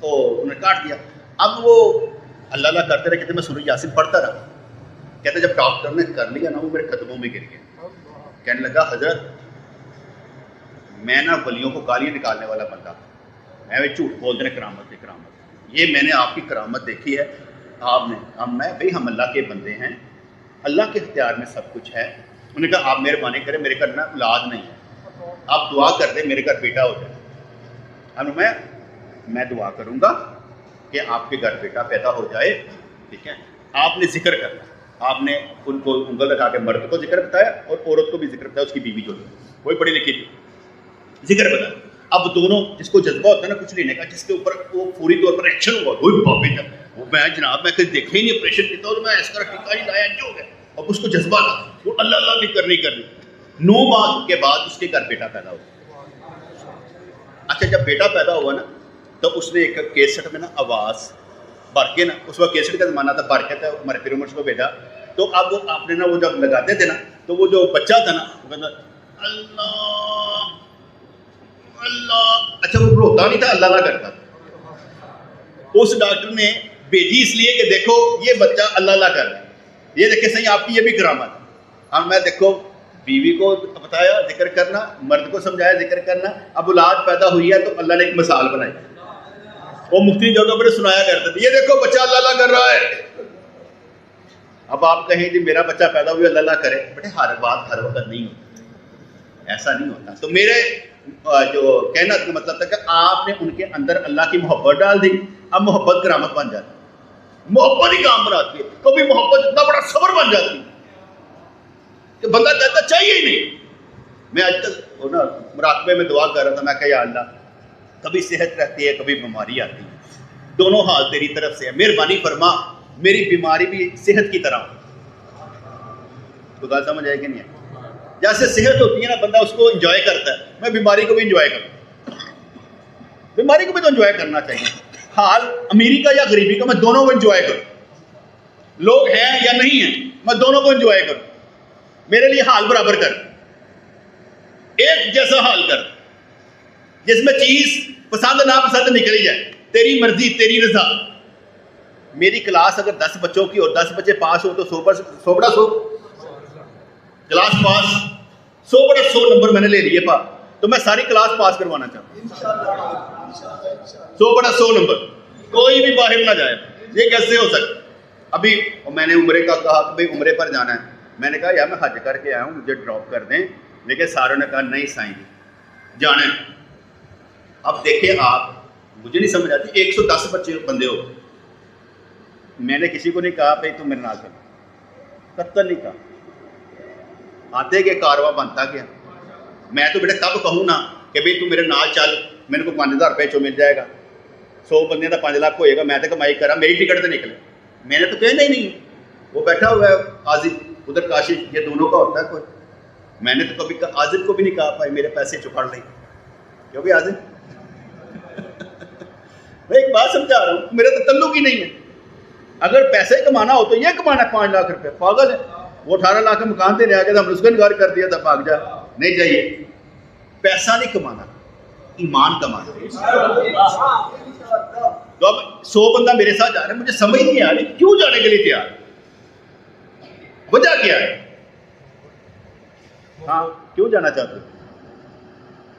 تو انہوں نے کاٹ دیا. اب وہ اللہ اللہ کرتے رہے، کہتے میں سورہ یاسین پڑھتا رہا. کہتے جب ڈاکٹر نے کر لیا نا وہ میرے قدموں میں گر گیا. کہنے لگا حضرت میں نا ولیوں کو گالیاں نکالنے والا بندہ، میں جھوٹ بول رہے کرامت کرامت، یہ میں نے آپ کی کرامت دیکھی ہے. آپ نے میں بھائی ہم اللہ کے بندے ہیں، اللہ کے اختیار میں سب کچھ ہے. انہوں نے کہا آپ مہربانی کریں، میرے گھر نا اولاد نہیں ہے، آپ دعا کر دیں میرے گھر بیٹا ہو جائے. میں دعا کروں گا کہ آپ کے گھر بیٹا پیدا ہو جائے. ٹھیک ہے، آپ نے ذکر کرنا. آپ نے ان کو انگل لگا کے مرد کو ذکر بتایا اور عورت کو بھی ذکر بتایا، اس کی بیوی جو ہے کوئی پڑھی لکھی تھی، ذکر بتایا. اب دونوں جس کو جذبہ ہوتا ہے نا کچھ لینے کا، جس کے اوپر وہ پوری طور پر ایکشن ہوا، کوئی بابے جب وہ میں جناب میں کہیں دیکھا ہی نہیں آپریشن کیا اور میں اس طرح ٹھیکا ہی لایا جو ہو گیا. اب اس کو جذبہ تھا، وہ اللہ اللہ نہیں کرنی. 9 ماہ کے بعد اس کے گھر بیٹا پیدا ہوا. اچھا جب بیٹا پیدا ہوا نا تو اس نے ایک کیسٹ میں نا آواز بھر کے نا، اس وقت کیسٹ کا زمانہ تھا، بھر کے تھا ہمارے پیر عمر کو بھیجا. تو اب وہ آپ نے نا وہ جب لگاتے تھے نا تو وہ جو بچہ تھا نا وہ کہتا اللہ اللہ. اچھا وہ روتا نہیں تھا، اللہ اللہ کرتا تھا. اس ڈاکٹر نے بھیجی اس لیے کہ دیکھو یہ بچہ اللہ اللہ کر رہا ہے، یہ دیکھیں صحیح آپ کی یہ بھی کرامت. اب میں دیکھو بیوی کو بتایا ذکر کرنا، مرد کو سمجھایا ذکر کرنا. اب اولاد پیدا ہوئی ہے تو اللہ نے ایک مثال بنائی. وہ مفتی جگہ پر سنایا کرتے تھے، یہ دیکھو بچہ اللہ اللہ کر رہا ہے. اب آپ کہیں جی میرا بچہ پیدا ہوئی اللہ اللہ کرے، بیٹے ہر بات ہر وقت نہیں ہوتی، ایسا نہیں ہوتا. تو میرے جو کہنا کا مطلب تھا کہ آپ نے ان کے اندر اللہ کی محبت ڈال دی. اب محبت کرامت بن جاتی، محبت ہی کام بناتی ہے. کبھی محبت اتنا بڑا صبر بن جاتی ہے کہ بندہ کہتا چاہیے ہی نہیں. میں آج تک نا مراقبے میں دعا کر رہا تھا، میں کہا یا اللہ کبھی صحت رہتی ہے کبھی بیماری آتی ہے، دونوں حال تیری طرف سے ہے، مہربانی فرما میری بیماری بھی صحت کی طرح. تو بات سمجھ آئے کہ نہیں ہے؟ جیسے صحت ہوتی ہے نا بندہ اس کو انجوائے کرتا ہے، میں بیماری کو بھی انجوائے کروں. بیماری کو بھی تو انجوائے کرنا چاہیے. حال امیری کا یا غریبی کا میں دونوں کو انجوائے کروں. لوگ ہیں یا نہیں ہیں میں دونوں کو انجوائے کروں. میرے لیے حال برابر کر، ایک جیسا حال کر، جس میں چیز پسند نہ پسند نکلی جائے، تیری مرضی تیری رضا. میری کلاس اگر 10 بچوں کی اور 10 بچے پاس ہو تو 100 بڑا 100 کلاس پاس، 100 بڑا 100 نمبر میں نے لے لیے تو میں ساری کلاس پاس کروانا چاہتا ہوں. 100 بڑا 100 نمبر، کوئی بھی باہر نہ جائے. یہ کیسے ہو سکتا؟ ابھی میں نے عمرے کا کہا کہ بھائی عمرے پر جانا ہے. میں نے کہا یار میں حج کر کے آیا ہوں مجھے ڈراپ کر دیں، لیکن ساروں نے کہا نہیں سائیں جانا ہے. اب دیکھیں آپ مجھے نہیں سمجھ آتی، 110 بچے بندے ہو، میں نے کسی کو نہیں کہا بھائی تم میرے نال چل، قطع نہیں کہا. آتے کہ کارواں بنتا گیا. میں تو بیٹا کب کہوں نا کہ بھائی تم میرے نال چل، میرے کو 5000 روپے چو مل جائے گا، 100 بندے کا 5 لاکھ ہوئے گا، میں تو کمائی کرا، میری ٹکٹ تو نکلے. میں نے تو کہنا ہی نہیں. وہ بیٹھا ہوا ہے عازب ادھر کاشف، یہ دونوں کا ہوتا ہے کوئی. میں نے تو کبھی عازب کو بھی نہیں کہا بھائی میرے پیسے چکھڑ لیں، کیونکہ عازب میں ایک بات سمجھا رہا ہوں، میرا تو تعلق ہی نہیں ہے. اگر پیسے کمانا ہو تو یہ کمانا ہے 5 لاکھ روپے، پاگل ہے. وہ 18 لاکھ کا مکان دینے آ گیا تھا، ہم نے اس کا انکار کر دیا تھا، بھاگ جا، نہیں چاہیے. پیسہ نہیں کمانا، ایمان کمانا. تو اب 100 بندہ میرے ساتھ جا رہا ہے، مجھے سمجھ نہیں آ رہی کیوں جانے کے لیے تیار، وجہ کیا ہے؟ ہاں کیوں جانا چاہتے ہو؟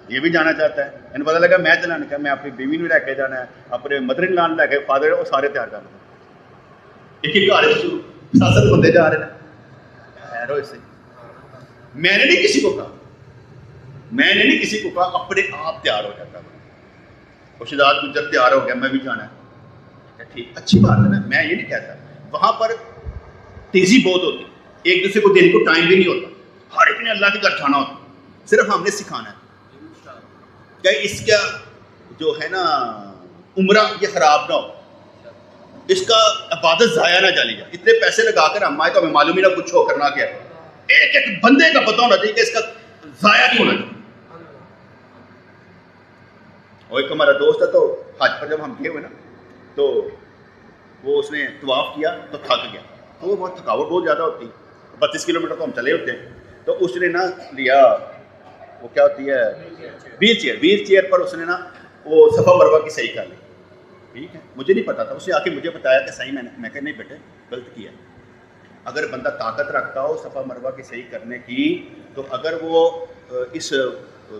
یہ بھی جانا چاہتا ہے. انہیں پتا لگا میں چلانے کا, میں اپنی بیوی نے لے کے جانا ہے, اپنے مدر ان لا لے کے, فادر وہ سارے تیار کرنا. ایک ایک گھر 7 بندے جا رہے ہیں. اس سے میں نے نہیں کسی کو کہا, میں نے نہیں کسی کو کہا, اپنے آپ تیار ہو جاتا. وہ شہزاد گجر تیار ہو گیا, میں بھی جانا ہے. ٹھیک, اچھی بات ہے نا, میں یہ نہیں کہتا. وہاں پر تیزی بہت ہوتی, ایک دوسرے کو دینے کو ٹائم بھی نہیں ہوتا, ہر ایک نے اللہ کے گھر جانا ہوتا. صرف ہم نے سکھانا ہے کہ اس کا جو ہے نا عمرہ یہ خراب نہ ہو, اس کا عبادت ضائع نہ چلی جائے. اتنے پیسے لگا کر ہم آئے تو ہمیں معلوم ہی نہ کچھ ہو کرنا کیا ہے. ایک ایک بندے کا پتہ ہونا چاہیے کہ اس کا ضائع نہیں ہونا چاہیے. اور ایک ہمارا دوست ہے, تو حج پر جب ہم گئے ہوئے نا, تو وہ اس نے طواف کیا تو تھک گیا. تو وہ بہت تھکاوٹ بہت زیادہ ہوتی ہے, 32 کلومیٹر تو ہم چلے ہوتے ہیں. تو اس نے نا لیا, وہ کیا ہوتی ہے, ویل چیئر پر اس نے نا وہ صفا مروہ کی صحیح کر لی. ٹھیک ہے, مجھے نہیں پتا تھا, اس نے آ کے مجھے بتایا کہ صحیح. میں کہ نہیں بیٹے غلط کیا. اگر بندہ طاقت رکھتا ہو صفا مروہ کی صحیح کرنے کی, تو اگر وہ اس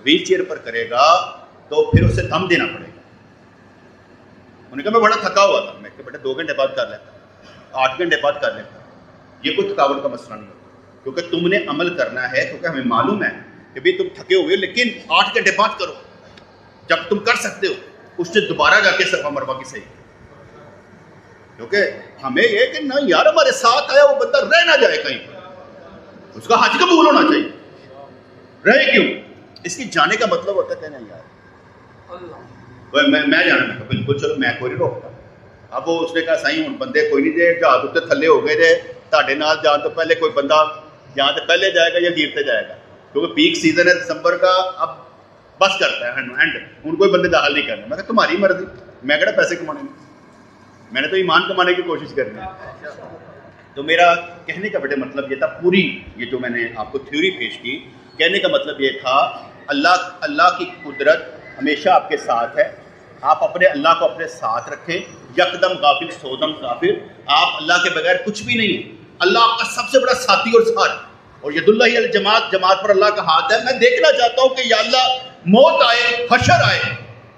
ویل چیئر پر کرے گا تو پھر اسے دم دینا پڑے گا. انہوں نے کہا میں بڑا تھکا ہوا تھا. میں کہ بیٹا 2 گھنٹے بعد کر لیتا, 8 گھنٹے بعد کر لیتا. یہ کوئی تھکاوٹ کا مسئلہ نہیں ہوتا, کیونکہ تم نے عمل کرنا ہے. کیونکہ ہمیں معلوم ہے کہ بھائی تم تھکے ہوئے, لیکن 8 گھنٹے بعد کرو جب تم کر سکتے ہو. اس سے دوبارہ جا کے صفا مروہ کی صحیح. کیونکہ ہمیں یہ کہ نہ یار ہمارے ساتھ آیا وہ بندہ رہ نہ جائے کہیں پر, اس کا حج قبول ہونا چاہیے. رہے کیوں؟ اس کی جانے کا مطلب ہوتا ہے کہ نہیں یار میں جانا. میں بالکل چلو, میں کوئی نہیں روکتا. اب وہ اس نے کہا صحیح ہوں بندے کوئی نہیں دے, جہاز اتنے تھلے ہو گئے تھے, تاڑے نال جان تو پہلے کوئی بندہ جہاں سے پہلے جائے گا یا گرتے جائے گا, کیونکہ پیک سیزن ہے دسمبر کا. اب بس کرتا ہے ہینڈ, ان کوئی بندے داخل نہیں کرنا. میں کہا تمہاری مرضی, میں کہنا پیسے کمانے میں, میں نے تو ایمان کمانے کی کوشش کرنی ہے. تو میرا کہنے کا بڑے مطلب یہ تھا, پوری یہ جو میں نے آپ کو تھیوری پیش کی, کہنے کا مطلب یہ تھا اللہ کی قدرت ہمیشہ آپ کے ساتھ ہے. آپ اپنے اللہ کو اپنے ساتھ رکھیں. یکدم غافل سودم غافل, آپ اللہ کے بغیر کچھ بھی نہیں ہیں. اللہ آپ کا سب سے بڑا ساتھی اور ساتھ, اور ید اللہ الجماعت, جماعت پر اللہ کا ہاتھ ہے. میں دیکھنا چاہتا ہوں کہ یا اللہ موت آئے, حشر آئے,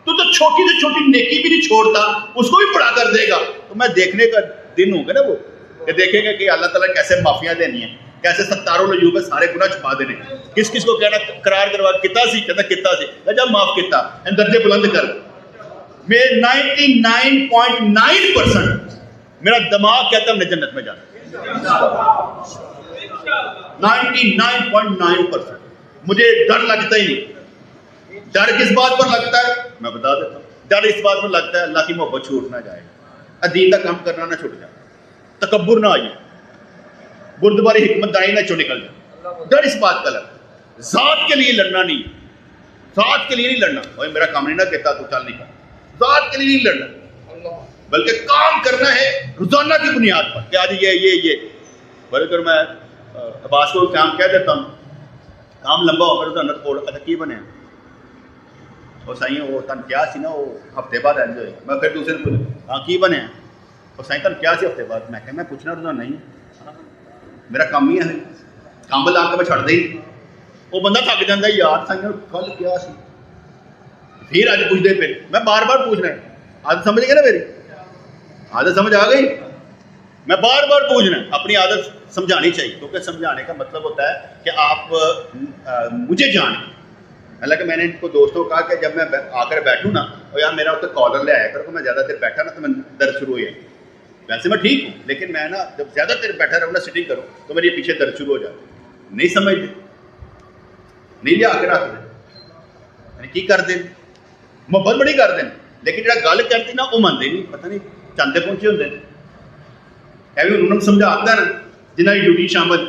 تو چھوٹی سے چھوٹی نیکی بھی نہیں چھوڑتا, اس کو بھی پڑھا کر دے گا. تو میں دیکھنے کا دن ہوگا نا وہ, کہ دیکھیں گے کہ اللہ تعالیٰ کیسے معافیاں دینی ہیں, کیسے 17 العیوب سارے گناہ چھپا دینے, کس کس کو کہنا قرار کروا کتا سی, کہتا کتا سی, جب معاف کتا درجے بلند کر. میں 99.9% میرا دماغ کہتا ہے ہم نے جنت میں جانا. 99.9% مجھے ڈر لگتا ہی نہیں. ڈر کس بات پر لگتا ہے میں بتا دیتا ہوں. ڈر اس بات پر لگتا ہے اللہ کی محبت چھوٹ نہ جائے, دین کا کام کرنا نہ چھوٹ جائے, تکبر نہ آئیے, بردباری حکمت دانی نہ نکل جائے. ڈر اس بات کا لگتا ہے. ذات کے لیے لڑنا نہیں, ذات کے لیے نہیں لڑنا. بھائی میرا کام نہیں نہ کہتا تو چل نہیں کر, ذات کے لیے نہیں لڑنا, بلکہ کام کرنا ہے روزانہ کی بنیاد پر کہ آج یہ بلکہ میں عباس کو کام کہہ دیتا ہوں, کام لمبا ہو کر روزانہ چھوڑ. اچھا کی بنے اور صحیح وہ تن کیا سی نا, وہ ہفتے بعد اینج ہوئے. میں پھر دوسرے کو ہاں کی بنے اور صحیح تن کیا سی ہفتے بعد. میں کہ میں پوچھنا روزانہ نہیں, میرا کام ہی ہے, کام لا کے میں چھڑ دیں. وہ بندہ تھک جاتا ہے, یار صحیح کل کیا سی, پھر آج پوچھ دے, پھر میں بار بار پوچھ رہا ہوں. عادت سمجھ گئے نا میری, عادت سمجھ آ گئی. میں بار بار پوچھ رہا ہوں, اپنی عادت سمجھانی چاہیے, کیونکہ سمجھانے کا مطلب ہوتا ہے کہ آپ مجھے جانیں. حالانکہ میں نے ان کو دوستوں کو کہا کہ جب میں آ کر بیٹھوں نا, اور یار میرا اتنے کالر لے آیا کرو, کہ میں زیادہ دیر بیٹھا نا تو میں درد شروع ہو جائے. ویسے میں ٹھیک ہوں, لیکن میں نا جب زیادہ دیر بیٹھا رہوں نا سٹنگ کروں تو میرے پیچھے درد شروع ہو جاتا. نہیں سمجھتے, نہیں لیا کے رکھ دیں, یعنی کی کر دیں, محبت بڑی کر دیں, لیکن جہاں گل کرتی نا وہ منتے نہیں. پتہ نہیں چاندے پہنچے ہوتے ہیں. ایویں انہوں نے سمجھاتا ہے نا جنہیں ڈیوٹی شامل,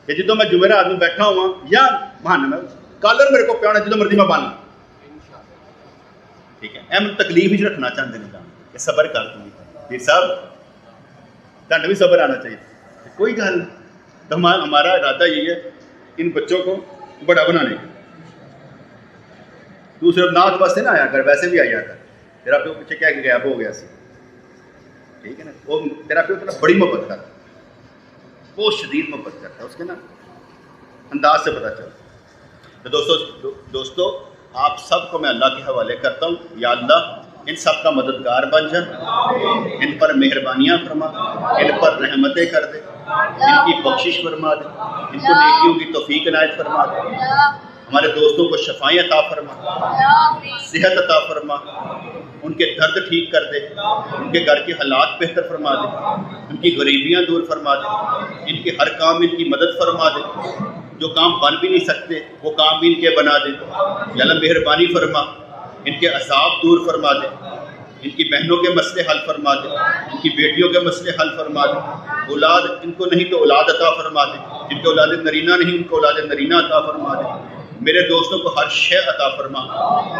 کہ جدو میں جمعرات میں بیٹھا ہوا یا بہانا میں کالر میرے کو پیا ہونا جدو مرضی میں بن. ٹھیک ہے, ایم تکلیف ہی رکھنا چاہتے ہیں کہ صبر کر دوں. پھر صاحب تھنڈ بھی صبر آنا چاہیے, کوئی گل. تو ہمارا ارادہ یہی ہے ان بچوں کو بڑا بنانے کا. تو صرف نعت واسطے نہ آیا کر, ویسے بھی آیا کر. تیرا پیو پیچھے کیا غائب ہو گیا سی, ٹھیک ہے نا, وہ تیرا پیو تیرا بڑی محبت کرتا, بہت شدید محبت کرتا ہے, اس کے نا انداز سے پتہ چلتا. تو دوستو آپ سب کو میں اللہ کے حوالے کرتا ہوں. یا اللہ ان سب کا مددگار بن جا, ان پر مہربانیاں فرما, ان پر رحمتیں کر دے, ان کی بخشش فرما دے, ان کو نیکیوں کی توفیق عنایت فرما دے. ہمارے دوستوں کو شفائیں عطا فرما, صحت عطا فرما, ان کے درد ٹھیک کر دے, ان کے گھر کے حالات بہتر فرما دے, ان کی غریبیاں دور فرما دے, ان کے ہر کام ان کی مدد فرما دے, جو کام بن بھی نہیں سکتے وہ کام بھی ان کے بنا دے. یا اللہ مہربانی فرما, ان کے عذاب دور فرما دے, ان کی بہنوں کے مسئلے حل فرما دے, ان کی بیٹیوں کے مسئلے حل فرما دے. اولاد ان کو نہیں تو اولاد عطا فرما دے, جن کے اولاد نرینہ نہیں ان کو اولاد نرینہ عطا فرما دے. میرے دوستوں کو ہر شے عطا فرما,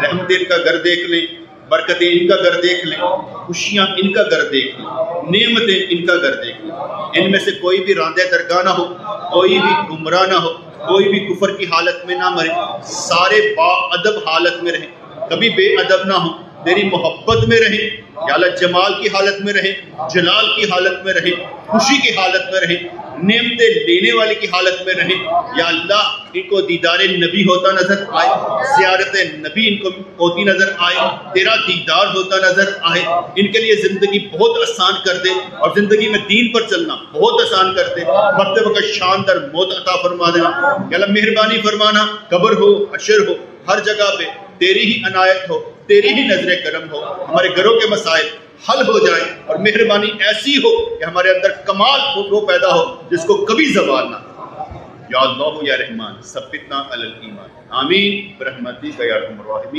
رحمت ان کا گھر دیکھ لیں, برکتیں ان کا گھر دیکھ لیں, خوشیاں ان کا گھر دیکھ لیں, نعمتیں ان کا گھر دیکھ لیں. ان میں سے کوئی بھی راندہ درگاہ نہ ہو, کوئی بھی گمراہ نہ ہو, کوئی بھی کفر کی حالت میں نہ مرے, سارے با ادب حالت میں رہیں, کبھی بے ادب نہ ہو, تیری محبت میں رہیں. یا اللہ جمال کی حالت میں رہیں, جلال کی حالت میں رہیں, خوشی کی حالت میں رہیں, نعمتیں لینے والے کی حالت میں رہیں. یا اللہ ان کو دیدار نبی ہوتا نظر آئے, زیارت نبی ان کو ہوتی نظر آئے, تیرا دیدار ہوتا نظر آئے. ان کے لیے زندگی بہت آسان کر دے, اور زندگی میں دین پر چلنا بہت آسان کر دے. مرتے وقت شاندار موت عطا فرما دینا. یا اللہ مہربانی فرمانا, قبر ہو حشر ہو ہر جگہ پہ تیری ہی عنایت ہو, تیری ہی نظر کرم ہو. ہمارے گھروں کے مسائل حل ہو جائیں, اور مہربانی ایسی ہو کہ ہمارے اندر کمال وہ پیدا ہو جس کو کبھی زوال نہ. یا اللہ یا رحمان ثبتنا علی الایمان, آمین برحمتک یا ارحم الراحمین.